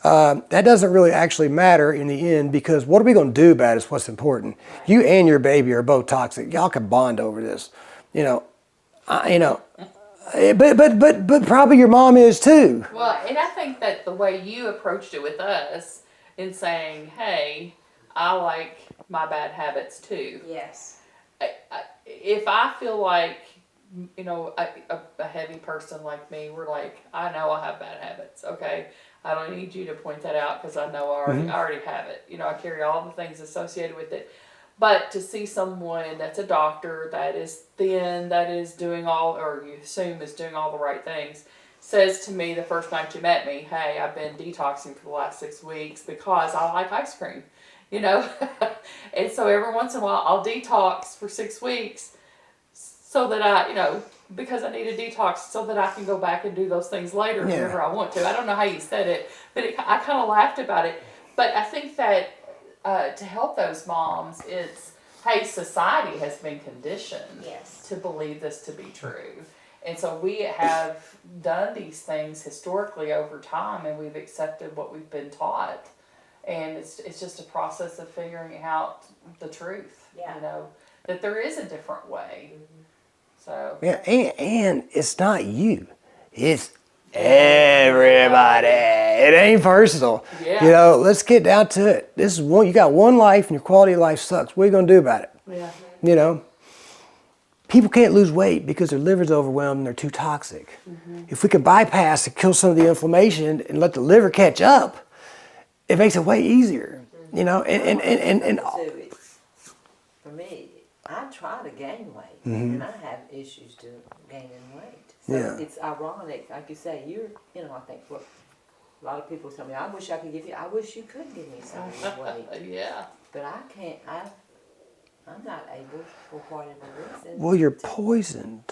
Yes. That doesn't really actually matter in the end, because what are we going to do about it is what's important. You and your baby are both toxic. Y'all can bond over this. You know, but probably your mom is too. Well, and I think that the way you approached it with us in saying, hey, I like my bad habits too. Yes. If I feel like, you know, a heavy person like me, we're like, I know I have bad habits, okay? I don't need you to point that out, because I know I already have it. You know, I carry all the things associated with it. But to see someone that's a doctor, that is thin, that is doing all, or you assume is doing all the right things, says to me the first night you met me, hey, I've been detoxing for the last 6 weeks because I like ice cream, you know? And so every once in a while I'll detox for 6 weeks so that I, you know, because I need a detox so that I can go back and do those things later whenever I want to. I don't know how you said it, but I kind of laughed about it. But I think that to help those moms, it's, hey, society has been conditioned to believe this to be true. And so we have done these things historically over time, and we've accepted what we've been taught. And it's just a process of figuring out the truth, you know, that there is a different way. So Yeah, and it's not you. It's everybody. It ain't personal. Yeah. You know, let's get down to it. This is one. You got one life, and your quality of life sucks. What are you gonna do about it? yeah. You know, people can't lose weight because their liver's overwhelmed and they're too toxic. If we can bypass and kill some of the inflammation and let the liver catch up, it makes it way easier. You know, and So it's, for me, I try to gain weight, and I have issues to gaining weight. So it's ironic, like you say, you know, I think what a lot of people tell me, I wish I could give you, I wish you could give me some of your weight. Yeah. But I can't, I'm not able, for whatever reason. well, you're poisoned.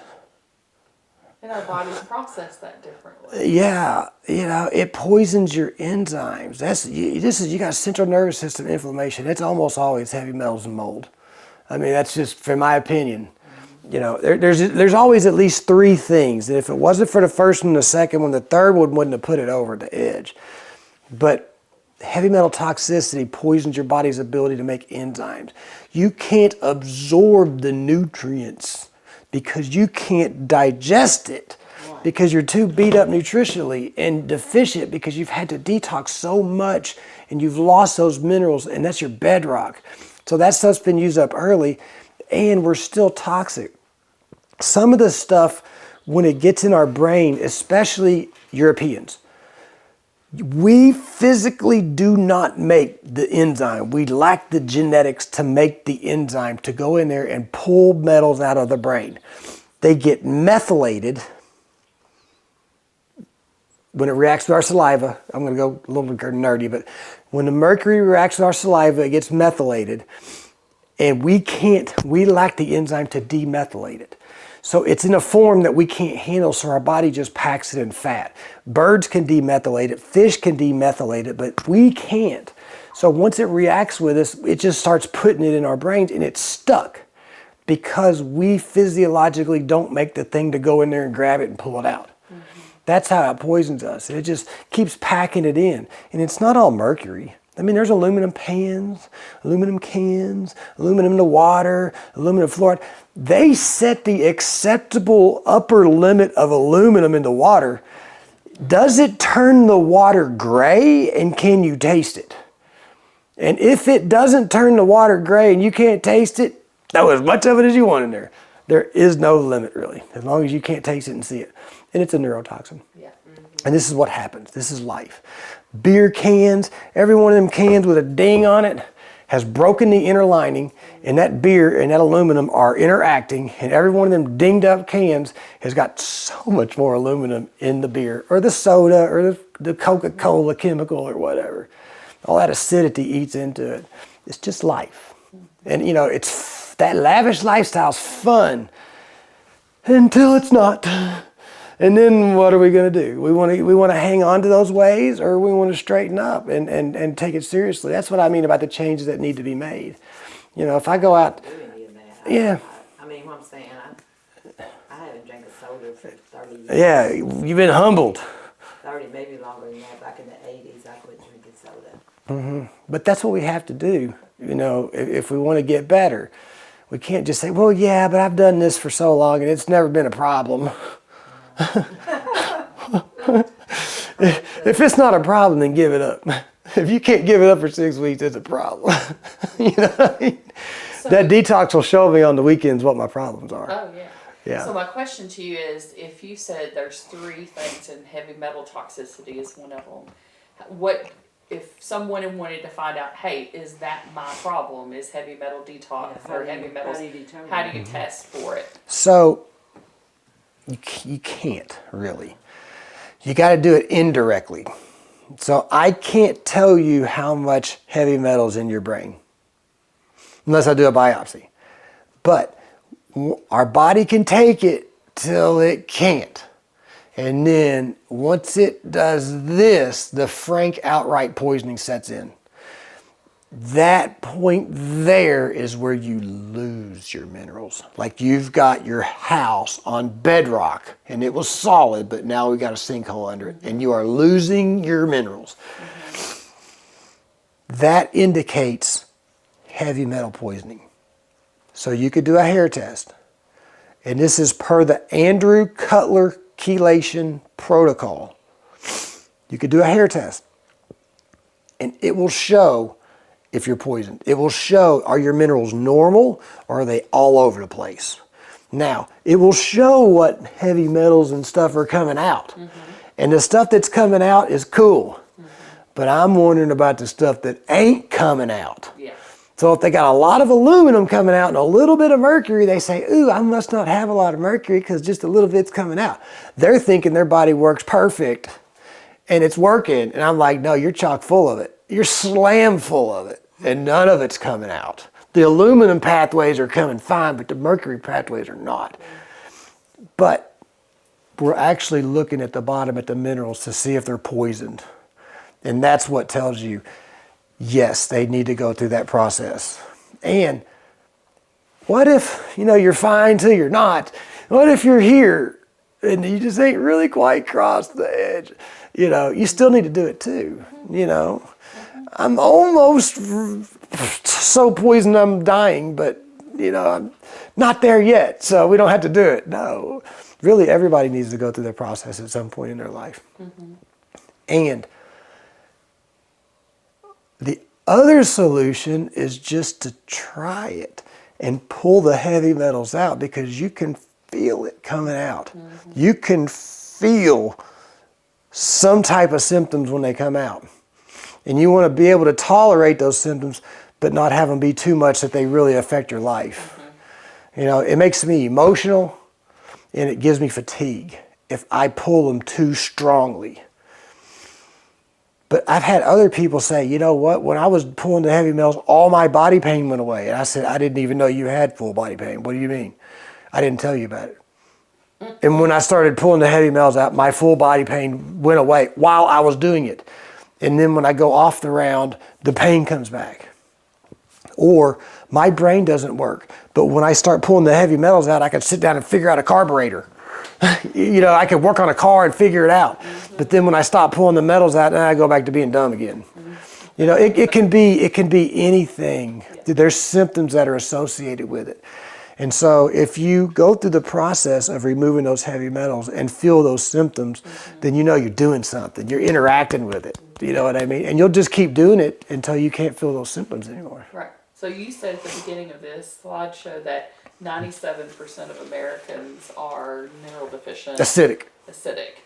And our bodies process that differently. Yeah, you know, it poisons your enzymes. You got central nervous system inflammation. It's almost always heavy metals and mold. I mean, that's just from my opinion. You know, there's always at least 3 things. And if it wasn't for the first one, the second one, the third one wouldn't have put it over the edge. But heavy metal toxicity poisons your body's ability to make enzymes. You can't absorb the nutrients because you can't digest it, because you're too beat up nutritionally, and deficient because you've had to detox so much and you've lost those minerals, and that's your bedrock. So that stuff's been used up early, and we're still toxic. Some of the stuff, when it gets in our brain, especially Europeans. We physically do not make the enzyme. We lack the genetics to make the enzyme to go in there and pull metals out of the brain. They get methylated when it reacts with our saliva. I'm going to go a little bit nerdy, but when the mercury reacts with our saliva, it gets methylated, and we lack the enzyme to demethylate it. So it's in a form that we can't handle, so our body just packs it in fat. Birds can demethylate it, fish can demethylate it, but we can't. So once it reacts with us, it just starts putting it in our brains, and it's stuck because we physiologically don't make the thing to go in there and grab it and pull it out. Mm-hmm. That's how it poisons us. It just keeps packing it in. And it's not all mercury. I mean, there's aluminum cans, aluminum in the water, aluminum fluoride. They set the acceptable upper limit of aluminum in the water. Does it turn the water gray, and can you taste it? And if it doesn't turn the water gray and you can't taste it, throw as much of it as you want in there. There is no limit, really, as long as you can't taste it and see it. And it's a neurotoxin. Yeah. Mm-hmm. And this is what happens. This is life. Beer cans, every one of them cans with a ding on it has broken the inner lining, and that beer and that aluminum are interacting, and every one of them dinged up cans has got so much more aluminum in the beer or the soda or the Coca-Cola chemical or whatever. All that acidity eats into it. It's just life. And you know, it's that lavish lifestyle's fun until it's not. And then what are we going to do? We want to hang on to those ways, or we want to straighten up and take it seriously. That's what I mean about the changes that need to be made. You know, if I go out, yeah. I mean, what I'm saying, I haven't drank a soda for 30 years. Yeah, you've been humbled. 30, maybe longer than that. Back in the 80s, I quit drinking soda. Mm-hmm. But that's what we have to do. You know, if we want to get better, we can't just say, "Well, yeah, but I've done this for so long and it's never been a problem." If it's not a problem, then give it up. If you can't give it up for 6 weeks, it's a problem. You know what I mean? So, that detox will show me on the weekends what my problems are. Oh, yeah. Yeah. So my question to you is, if you said there's 3 things and heavy metal toxicity is one of them, what if someone wanted to find out, hey, is that my problem? Is heavy metal detox or heavy metals? How do you test for it? So you can't really. You got to do it indirectly. So I can't tell you how much heavy metal's in your brain unless I do a biopsy. But our body can take it till it can't. And then once it does this, the frank outright poisoning sets in. That point there is where you lose your minerals. Like you've got your house on bedrock and it was solid, but now we got a sinkhole under it and you are losing your minerals. That indicates heavy metal poisoning. So you could do a hair test. And this is per the Andrew Cutler chelation protocol. You could do a hair test and it will show if you're poisoned. It will show, are your minerals normal or are they all over the place? Now, it will show what heavy metals and stuff are coming out. Mm-hmm. And the stuff that's coming out is cool. Mm-hmm. But I'm wondering about the stuff that ain't coming out. Yeah. So if they got a lot of aluminum coming out and a little bit of mercury, they say, ooh, I must not have a lot of mercury because just a little bit's coming out. They're thinking their body works perfect and it's working. And I'm like, no, you're chock full of it. You're slam full of it, and none of it's coming out. The aluminum pathways are coming fine, but the mercury pathways are not. But we're actually looking at the bottom at the minerals to see if they're poisoned. And that's what tells you, yes, they need to go through that process. And what if, you're fine till you're not? What if you're here and you just ain't really quite crossed the edge? You still need to do it too, I'm almost so poisoned I'm dying, but, I'm not there yet, so we don't have to do it. No, really everybody needs to go through that process at some point in their life. Mm-hmm. And the other solution is just to try it and pull the heavy metals out because you can feel it coming out. Mm-hmm. You can feel some type of symptoms when they come out. And you want to be able to tolerate those symptoms, but not have them be too much that they really affect your life. You know, it makes me emotional and it gives me fatigue if I pull them too strongly. But I've had other people say, you know what, when I was pulling the heavy metals, all my body pain went away. And I said, I didn't even know you had full body pain. What do you mean? I didn't tell you about it. And when I started pulling the heavy metals out, my full body pain went away while I was doing it. And then when I go off the round, the pain comes back. Or my brain doesn't work. But when I start pulling the heavy metals out, I can sit down and figure out a carburetor. You know, I could work on a car and figure it out. But then when I stop pulling the metals out, then I go back to being dumb again. You know, it can be anything. There's symptoms that are associated with it. And so if you go through the process of removing those heavy metals and feel those symptoms, then you know you're doing something. You're interacting with it. You know what I mean? And you'll just keep doing it until you can't feel those symptoms anymore. Right. So you said at the beginning of this slideshow that 97% of Americans are mineral deficient. Acidic. Acidic.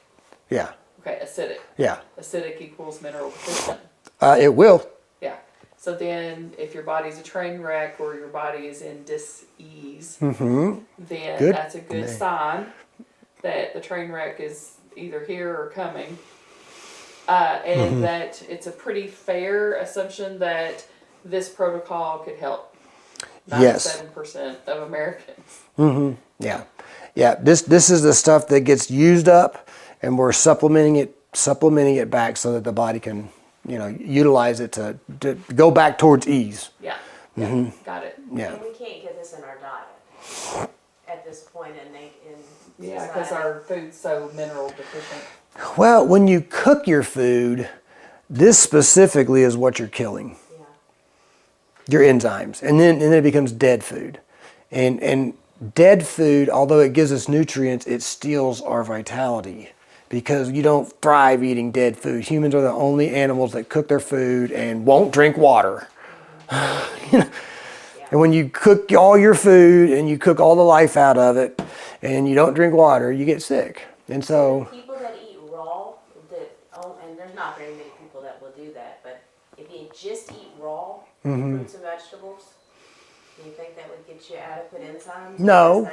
Yeah. Okay, acidic. Yeah. Acidic equals mineral deficient. It will. Yeah. So then if your body's a train wreck or your body is in dis-ease, then Good. that's a good sign that the train wreck is either here or coming. And that it's a pretty fair assumption that this protocol could help 97% of Americans. Yeah. Yeah. This is the stuff that gets used up, and we're supplementing it back so that the body can, you know, utilize it to go back towards ease. Yeah. Got it. Yeah. And we can't get this in our diet at this point in Yeah, because our food's so mineral deficient. Well, when you cook your food, this specifically is what you're killing. Your enzymes, and then it becomes dead food, and dead food, although it gives us nutrients, it steals our vitality because you don't thrive eating dead food. Humans are the only animals that cook their food and won't drink water. You know? And when you cook all your food and you cook all the life out of it, and you don't drink water, you get sick. And so people that eat raw, and there's not very many people that will do that, but if you just eat raw fruits and vegetables, do you think that would get you adequate enzymes? No.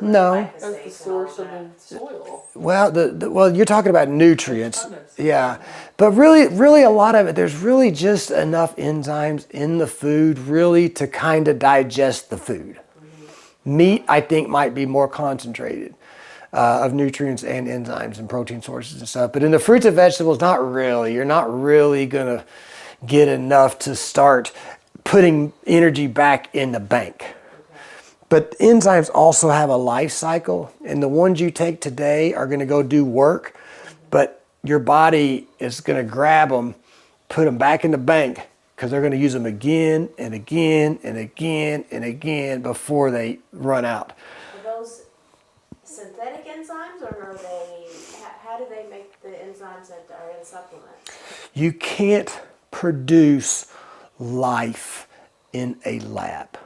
No. That's the source of the soil. well, well, you're talking about nutrients, yeah. But really, a lot of it, there's really just enough enzymes in the food, really, to kind of digest the food. Meat, I think, might be more concentrated of nutrients and enzymes and protein sources and stuff. But in the fruits and vegetables, not really. You're not really gonna get enough to start putting energy back in the bank. But enzymes also have a life cycle, and the ones you take today are going to go do work, but your body is going to grab them, put them back in the bank, because they're going to use them again and again and again and again before they run out. Are those synthetic enzymes, or are they? How do they make the enzymes that are in supplements? You can't produce life in a lab.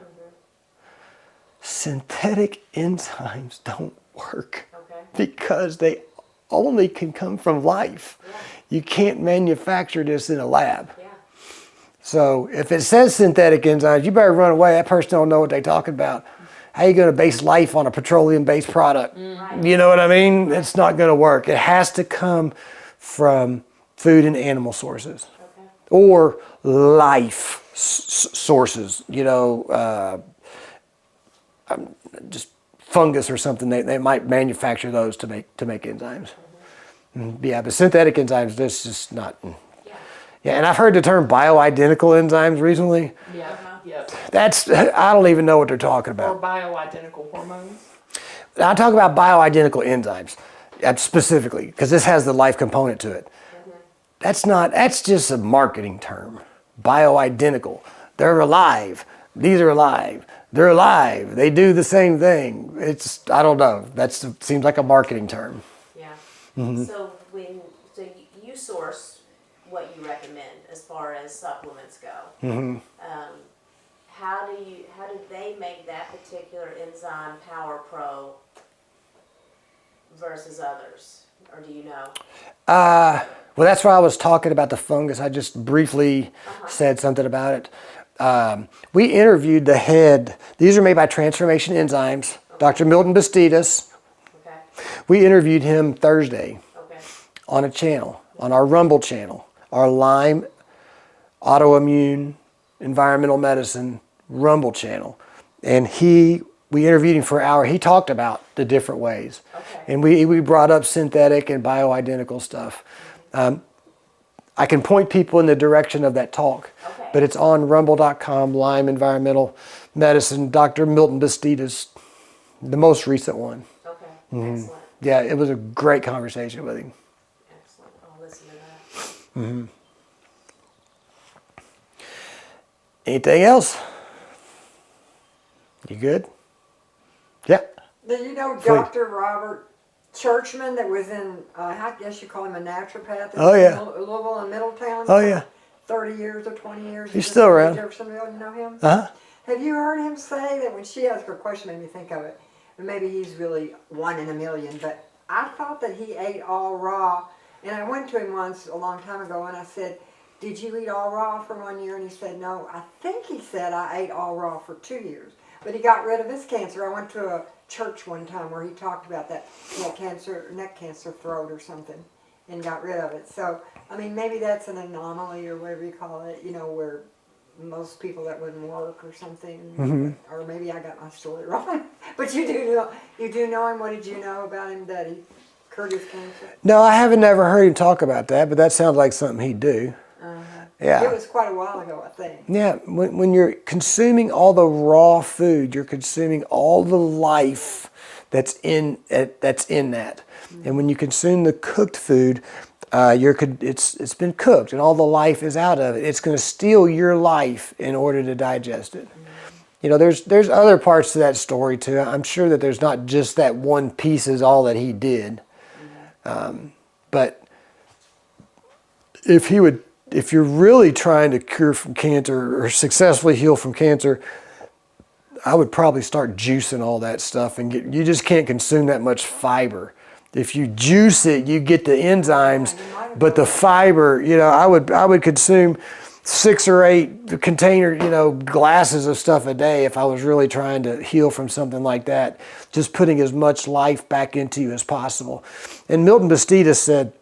Synthetic enzymes don't work because they only can come from life. You can't manufacture this in a lab. So if it says synthetic enzymes, you better run away. That person don't know what they're talking about. How are you going to base life on a petroleum-based product? You know what I mean? It's not going to work. It has to come from food and animal sources. Or life sources, you know, just fungus or something. They might manufacture those to make enzymes. Yeah, but synthetic enzymes, that's just not. Yeah, and I've heard the term bioidentical enzymes recently. Yeah. That's, I don't even know what they're talking Or about. bioidentical hormones. I talk about bioidentical enzymes specifically because this has the life component to it. That's just a marketing term. Bioidentical. They're alive. These are alive. They're alive. They do the same thing. It's, I don't know. That seems like a marketing term. So you source what you recommend as far as supplements go. How do they make that particular enzyme Power Pro versus others, or do you know? Well, that's why I was talking about the fungus. I just briefly said something about it. We interviewed the head. These are made by Transformation Enzymes, Dr. Milton Bastidas. Okay. We interviewed him Thursday Okay. on a channel, on our Rumble channel, our Lyme Autoimmune Environmental Medicine Rumble channel. And we interviewed him for an hour. He talked about the different ways. Okay. And we brought up synthetic and bioidentical stuff. I can point people in the direction of that talk, Okay. but it's on rumble.com, Lyme Environmental Medicine, Dr. Milton Bastidas, the most recent one. Okay. Mm-hmm. Excellent. Yeah, it was a great conversation with him. Excellent. I'll listen to that. Anything else? You good? Yeah. Do you know Please. Dr. Robert Churchman that was in, I guess you call him a naturopath? Oh, yeah. In Louisville and Middletown? Oh, yeah. 30 years or 20 years. He's still around. Jeffersonville, you know him? Uh-huh. Have you heard him say that when she asked her question, made me think of it, and maybe he's really one in a million, but I thought that he ate all raw, and I went to him once a long time ago and I said, did you eat all raw for 1 year? And he said, no. I think he said I ate all raw for 2 years. But he got rid of his cancer. I went to a church one time where he talked about that. He had cancer, neck cancer, throat or something, and got rid of it. So, I mean, maybe that's an anomaly or whatever you call it, you know, where most people that wouldn't work or something. Or maybe I got my story wrong. But you do know him. What did you know about him that he cured his cancer? No, I haven't never heard him talk about that, but that sounds like something he'd do. Yeah. It was quite a while ago, I think. Yeah, when you're consuming all the raw food, you're consuming all the life that's in that. And when you consume the cooked food, it's been cooked and all the life is out of it. It's going to steal your life in order to digest it. You know, there's other parts to that story too. I'm sure that there's not just that one piece is all that he did. But if you're really trying to cure from cancer or successfully heal from cancer, I would probably start juicing all that stuff and you just can't consume that much fiber. If you juice it, you get the enzymes, but the fiber, you know, I would consume 6 or 8 container, you know, glasses of stuff a day if I was really trying to heal from something like that. Just putting as much life back into you as possible. And Milton Bastidas said,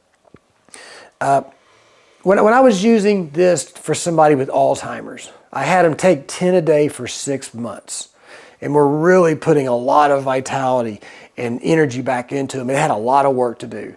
when I was using this for somebody with Alzheimer's, I had them take 10 a day for 6 months. And we're really putting a lot of vitality and energy back into them. It had a lot of work to do.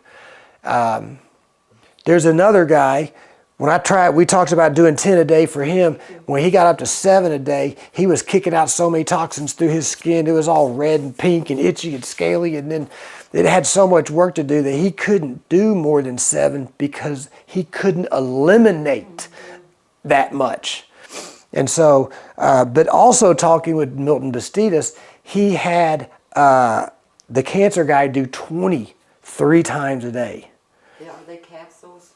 There's another guy, we talked about doing 10 a day for him. When he got up to 7 a day, he was kicking out so many toxins through his skin. It was all red and pink and itchy and scaly. And then it had so much work to do that he couldn't do more than 7 because he couldn't eliminate that much. And so, but also talking with Milton Bastidas, he had the cancer guy do 23 times a day. Yeah, are they capsules?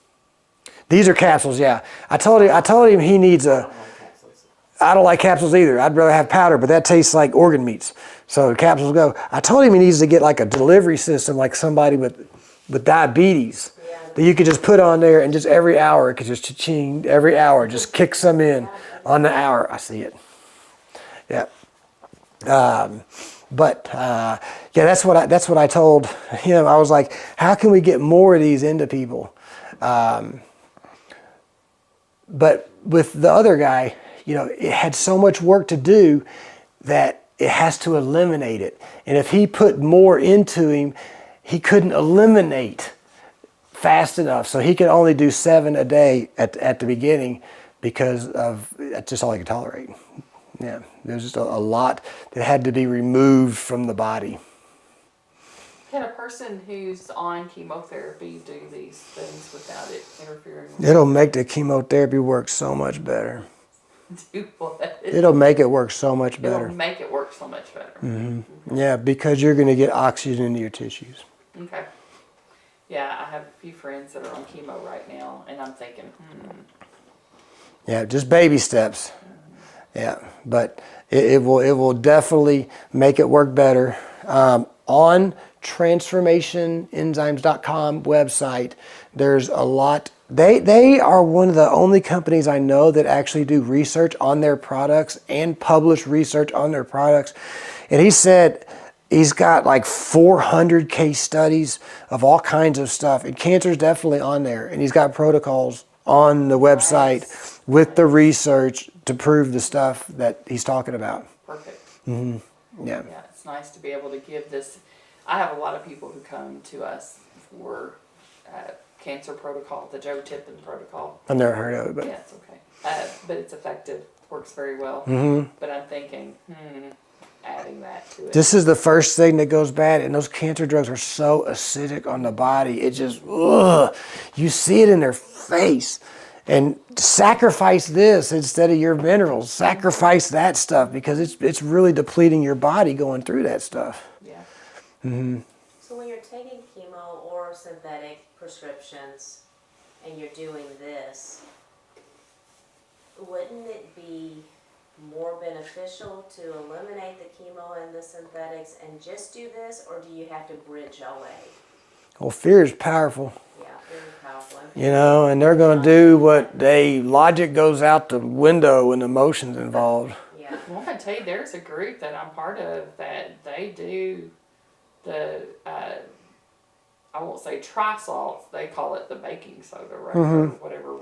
These are capsules, yeah. I told him he needs I don't like capsules. I don't like capsules either. I'd rather have powder, but that tastes like organ meats. So capsules go. I told him he needs to get like a delivery system like somebody with diabetes that you could just put on there and just every hour, it could just cha-ching, every hour, just kick some in on the hour. I see it. Yeah. Yeah, that's what I told him. I was like, how can we get more of these into people? But with the other guy, you know, it had so much work to do that it has to eliminate it. And if he put more into him, he couldn't eliminate fast enough. So he could only do 7 a day at the beginning because of that's just all he could tolerate. Yeah, there's just a lot that had to be removed from the body. Can a person who's on chemotherapy do these things without it interfering? It'll make the chemotherapy work so much better. Do what? It'll make it work so much better. It'll make it work so much better. Yeah, because you're going to get oxygen into your tissues. Okay. Yeah, I have a few friends that are on chemo right now, and I'm thinking, Yeah, just baby steps. Yeah, but it will definitely make it work better. On transformationenzymes.com website, there's a lot. They are one of the only companies I know that actually do research on their products and publish research on their products. And he said he's got like 400 case studies of all kinds of stuff. And cancer is definitely on there. And he's got protocols on the website with the research to prove the stuff that he's talking about. Perfect. Yeah. Yeah, it's nice to be able to give this. I have a lot of people who come to us for cancer protocol, the Joe Tippin protocol. I've never heard of it, but Yeah, it's okay. But it's effective, works very well. But I'm thinking, adding that to it. this is the first thing that goes bad, and those cancer drugs are so acidic on the body. It just, ugh, you see it in their face. And sacrifice this instead of your minerals. Sacrifice that stuff because it's really depleting your body going through that stuff. Yeah. So when you're taking chemo or synthetic prescriptions and you're doing this, wouldn't it be more beneficial to eliminate the chemo and the synthetics and just do this, or do you have to bridge away? Well, fear is powerful, Yeah, very powerful. you know, and they're going to do what logic goes out the window when emotion's involved. Yeah. Well, I can tell you, there's a group that I'm part of that they do the, I won't say trisalts, they call it the baking soda, right? Or whatever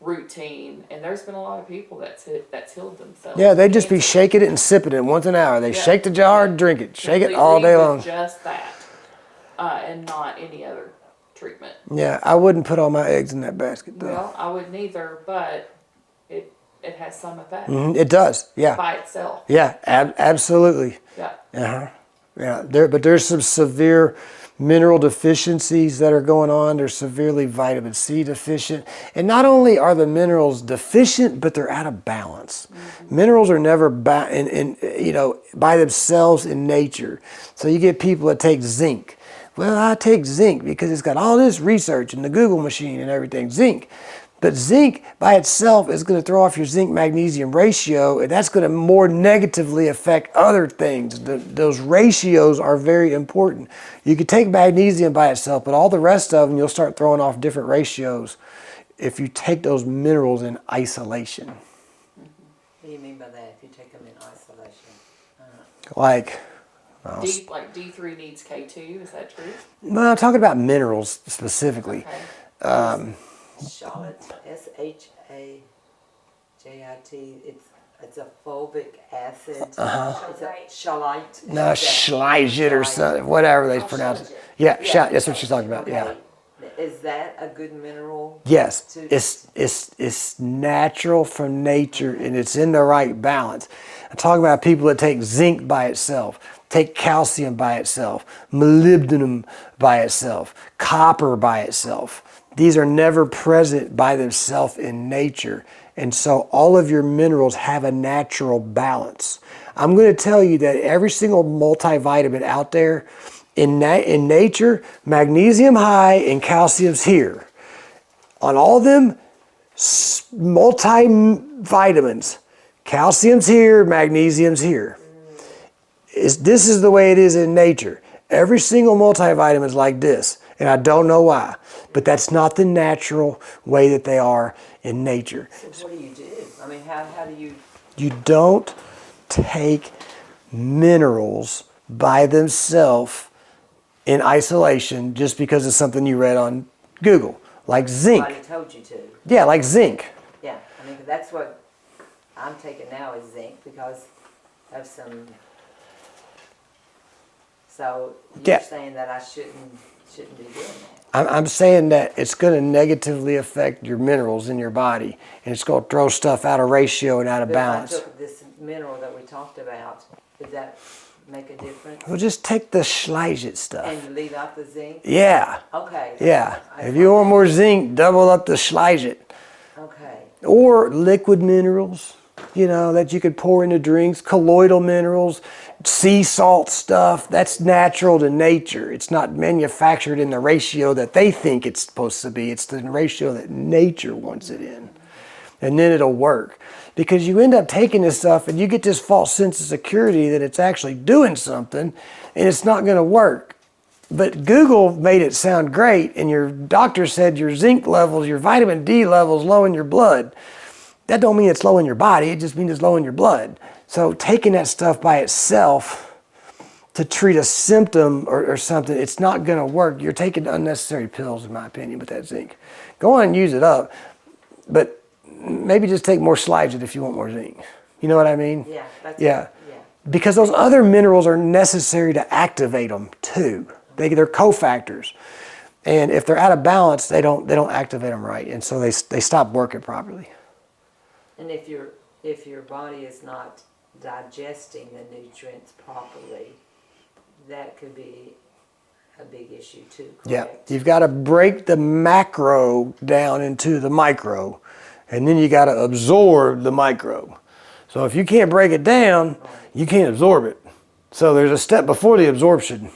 routine. And there's been a lot of people that's healed themselves. Yeah, they just be Cancer. shaking it and sipping it once an hour. They Yeah. shake the jar and drink it. Shake it all day Completely with long. Just that, and not any other treatment. Yeah, I wouldn't put all my eggs in that basket, though. Well, I wouldn't either, but it has some effect It does, yeah. by itself. Yeah, absolutely. Yeah. Uh-huh. Yeah, but there's some severe mineral deficiencies that are going on. They're severely vitamin C deficient. And not only are the minerals deficient, but they're out of balance. Minerals are never by themselves in nature. So you get people that take zinc. Well, I take zinc because it's got all this research in the Google machine and everything, zinc. But zinc by itself is going to throw off your zinc-magnesium ratio, and that's going to more negatively affect other things. Those ratios are very important. You could take magnesium by itself, but all the rest of them, you'll start throwing off different ratios if you take those minerals in isolation. What do you mean by that, if you take them in isolation? Like D3 needs K2, is that true? well, I'm talking about minerals specifically. Okay. Shallot, SHAJIT, it's a fulvic acid. It's a shallite. No, schleizit or something, whatever they pronounce it. Yeah, that's what she's talking about, yeah. Is that a good mineral? Yes, it's natural from nature and it's in the right balance. I'm talking about people that take zinc by itself, take calcium by itself, molybdenum by itself, copper by itself. These are never present by themselves in nature. And so all of your minerals have a natural balance. I'm going to tell you that every single multivitamin out there in nature, magnesium high and calcium's here. On all of them, multivitamins, calcium's here, magnesium's here. This is the way it is in nature. Every single multivitamin is like this, and I don't know why, but that's not the natural way that they are in nature. So what do you do? I mean, how do you... You don't take minerals by themselves in isolation just because of something you read on Google, like zinc. Somebody told you to. Yeah, like zinc. Yeah, I mean, that's what I'm taking now is zinc because of some... So you're saying that I shouldn't be doing that? I'm saying that it's going to negatively affect your minerals in your body, and it's going to throw stuff out of ratio and out of But balance. if I took this mineral that we talked about, would that make a difference? Well, just take the schleizit stuff. And leave out the zinc? Yeah, Okay. yeah. If you want more zinc, double up the schleizit. Okay. Or liquid minerals, that you could pour into drinks, colloidal minerals, sea salt stuff. That's natural to nature. It's not manufactured in the ratio that they think it's supposed to be. It's the ratio that nature wants it in. and then it'll work. Because you end up taking this stuff and you get this false sense of security that it's actually doing something, and it's not going to work. But Google made it sound great, and your doctor said your zinc levels, your vitamin D levels low in your blood. That don't mean it's low in your body, it just means it's low in your blood. So taking that stuff by itself to treat a symptom or something, it's not gonna work. You're taking unnecessary pills, in my opinion, with that zinc. Go on and use it up, but maybe just take more Sligent if you want more zinc. You know what I mean? Yeah, that's Yeah. it. Yeah. Because those other minerals are necessary to activate them too. They're cofactors. And if they're out of balance, they don't activate them right. And so they stop working properly. And if your body is not digesting the nutrients properly, that could be a big issue too. Yeah, Correct? you've got to break the macro down into the micro, and then you got to absorb the micro. So if you can't break it down, you can't absorb it. So there's a step before the absorption,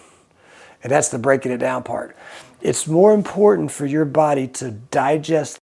and that's the breaking it down part. It's more important for your body to digest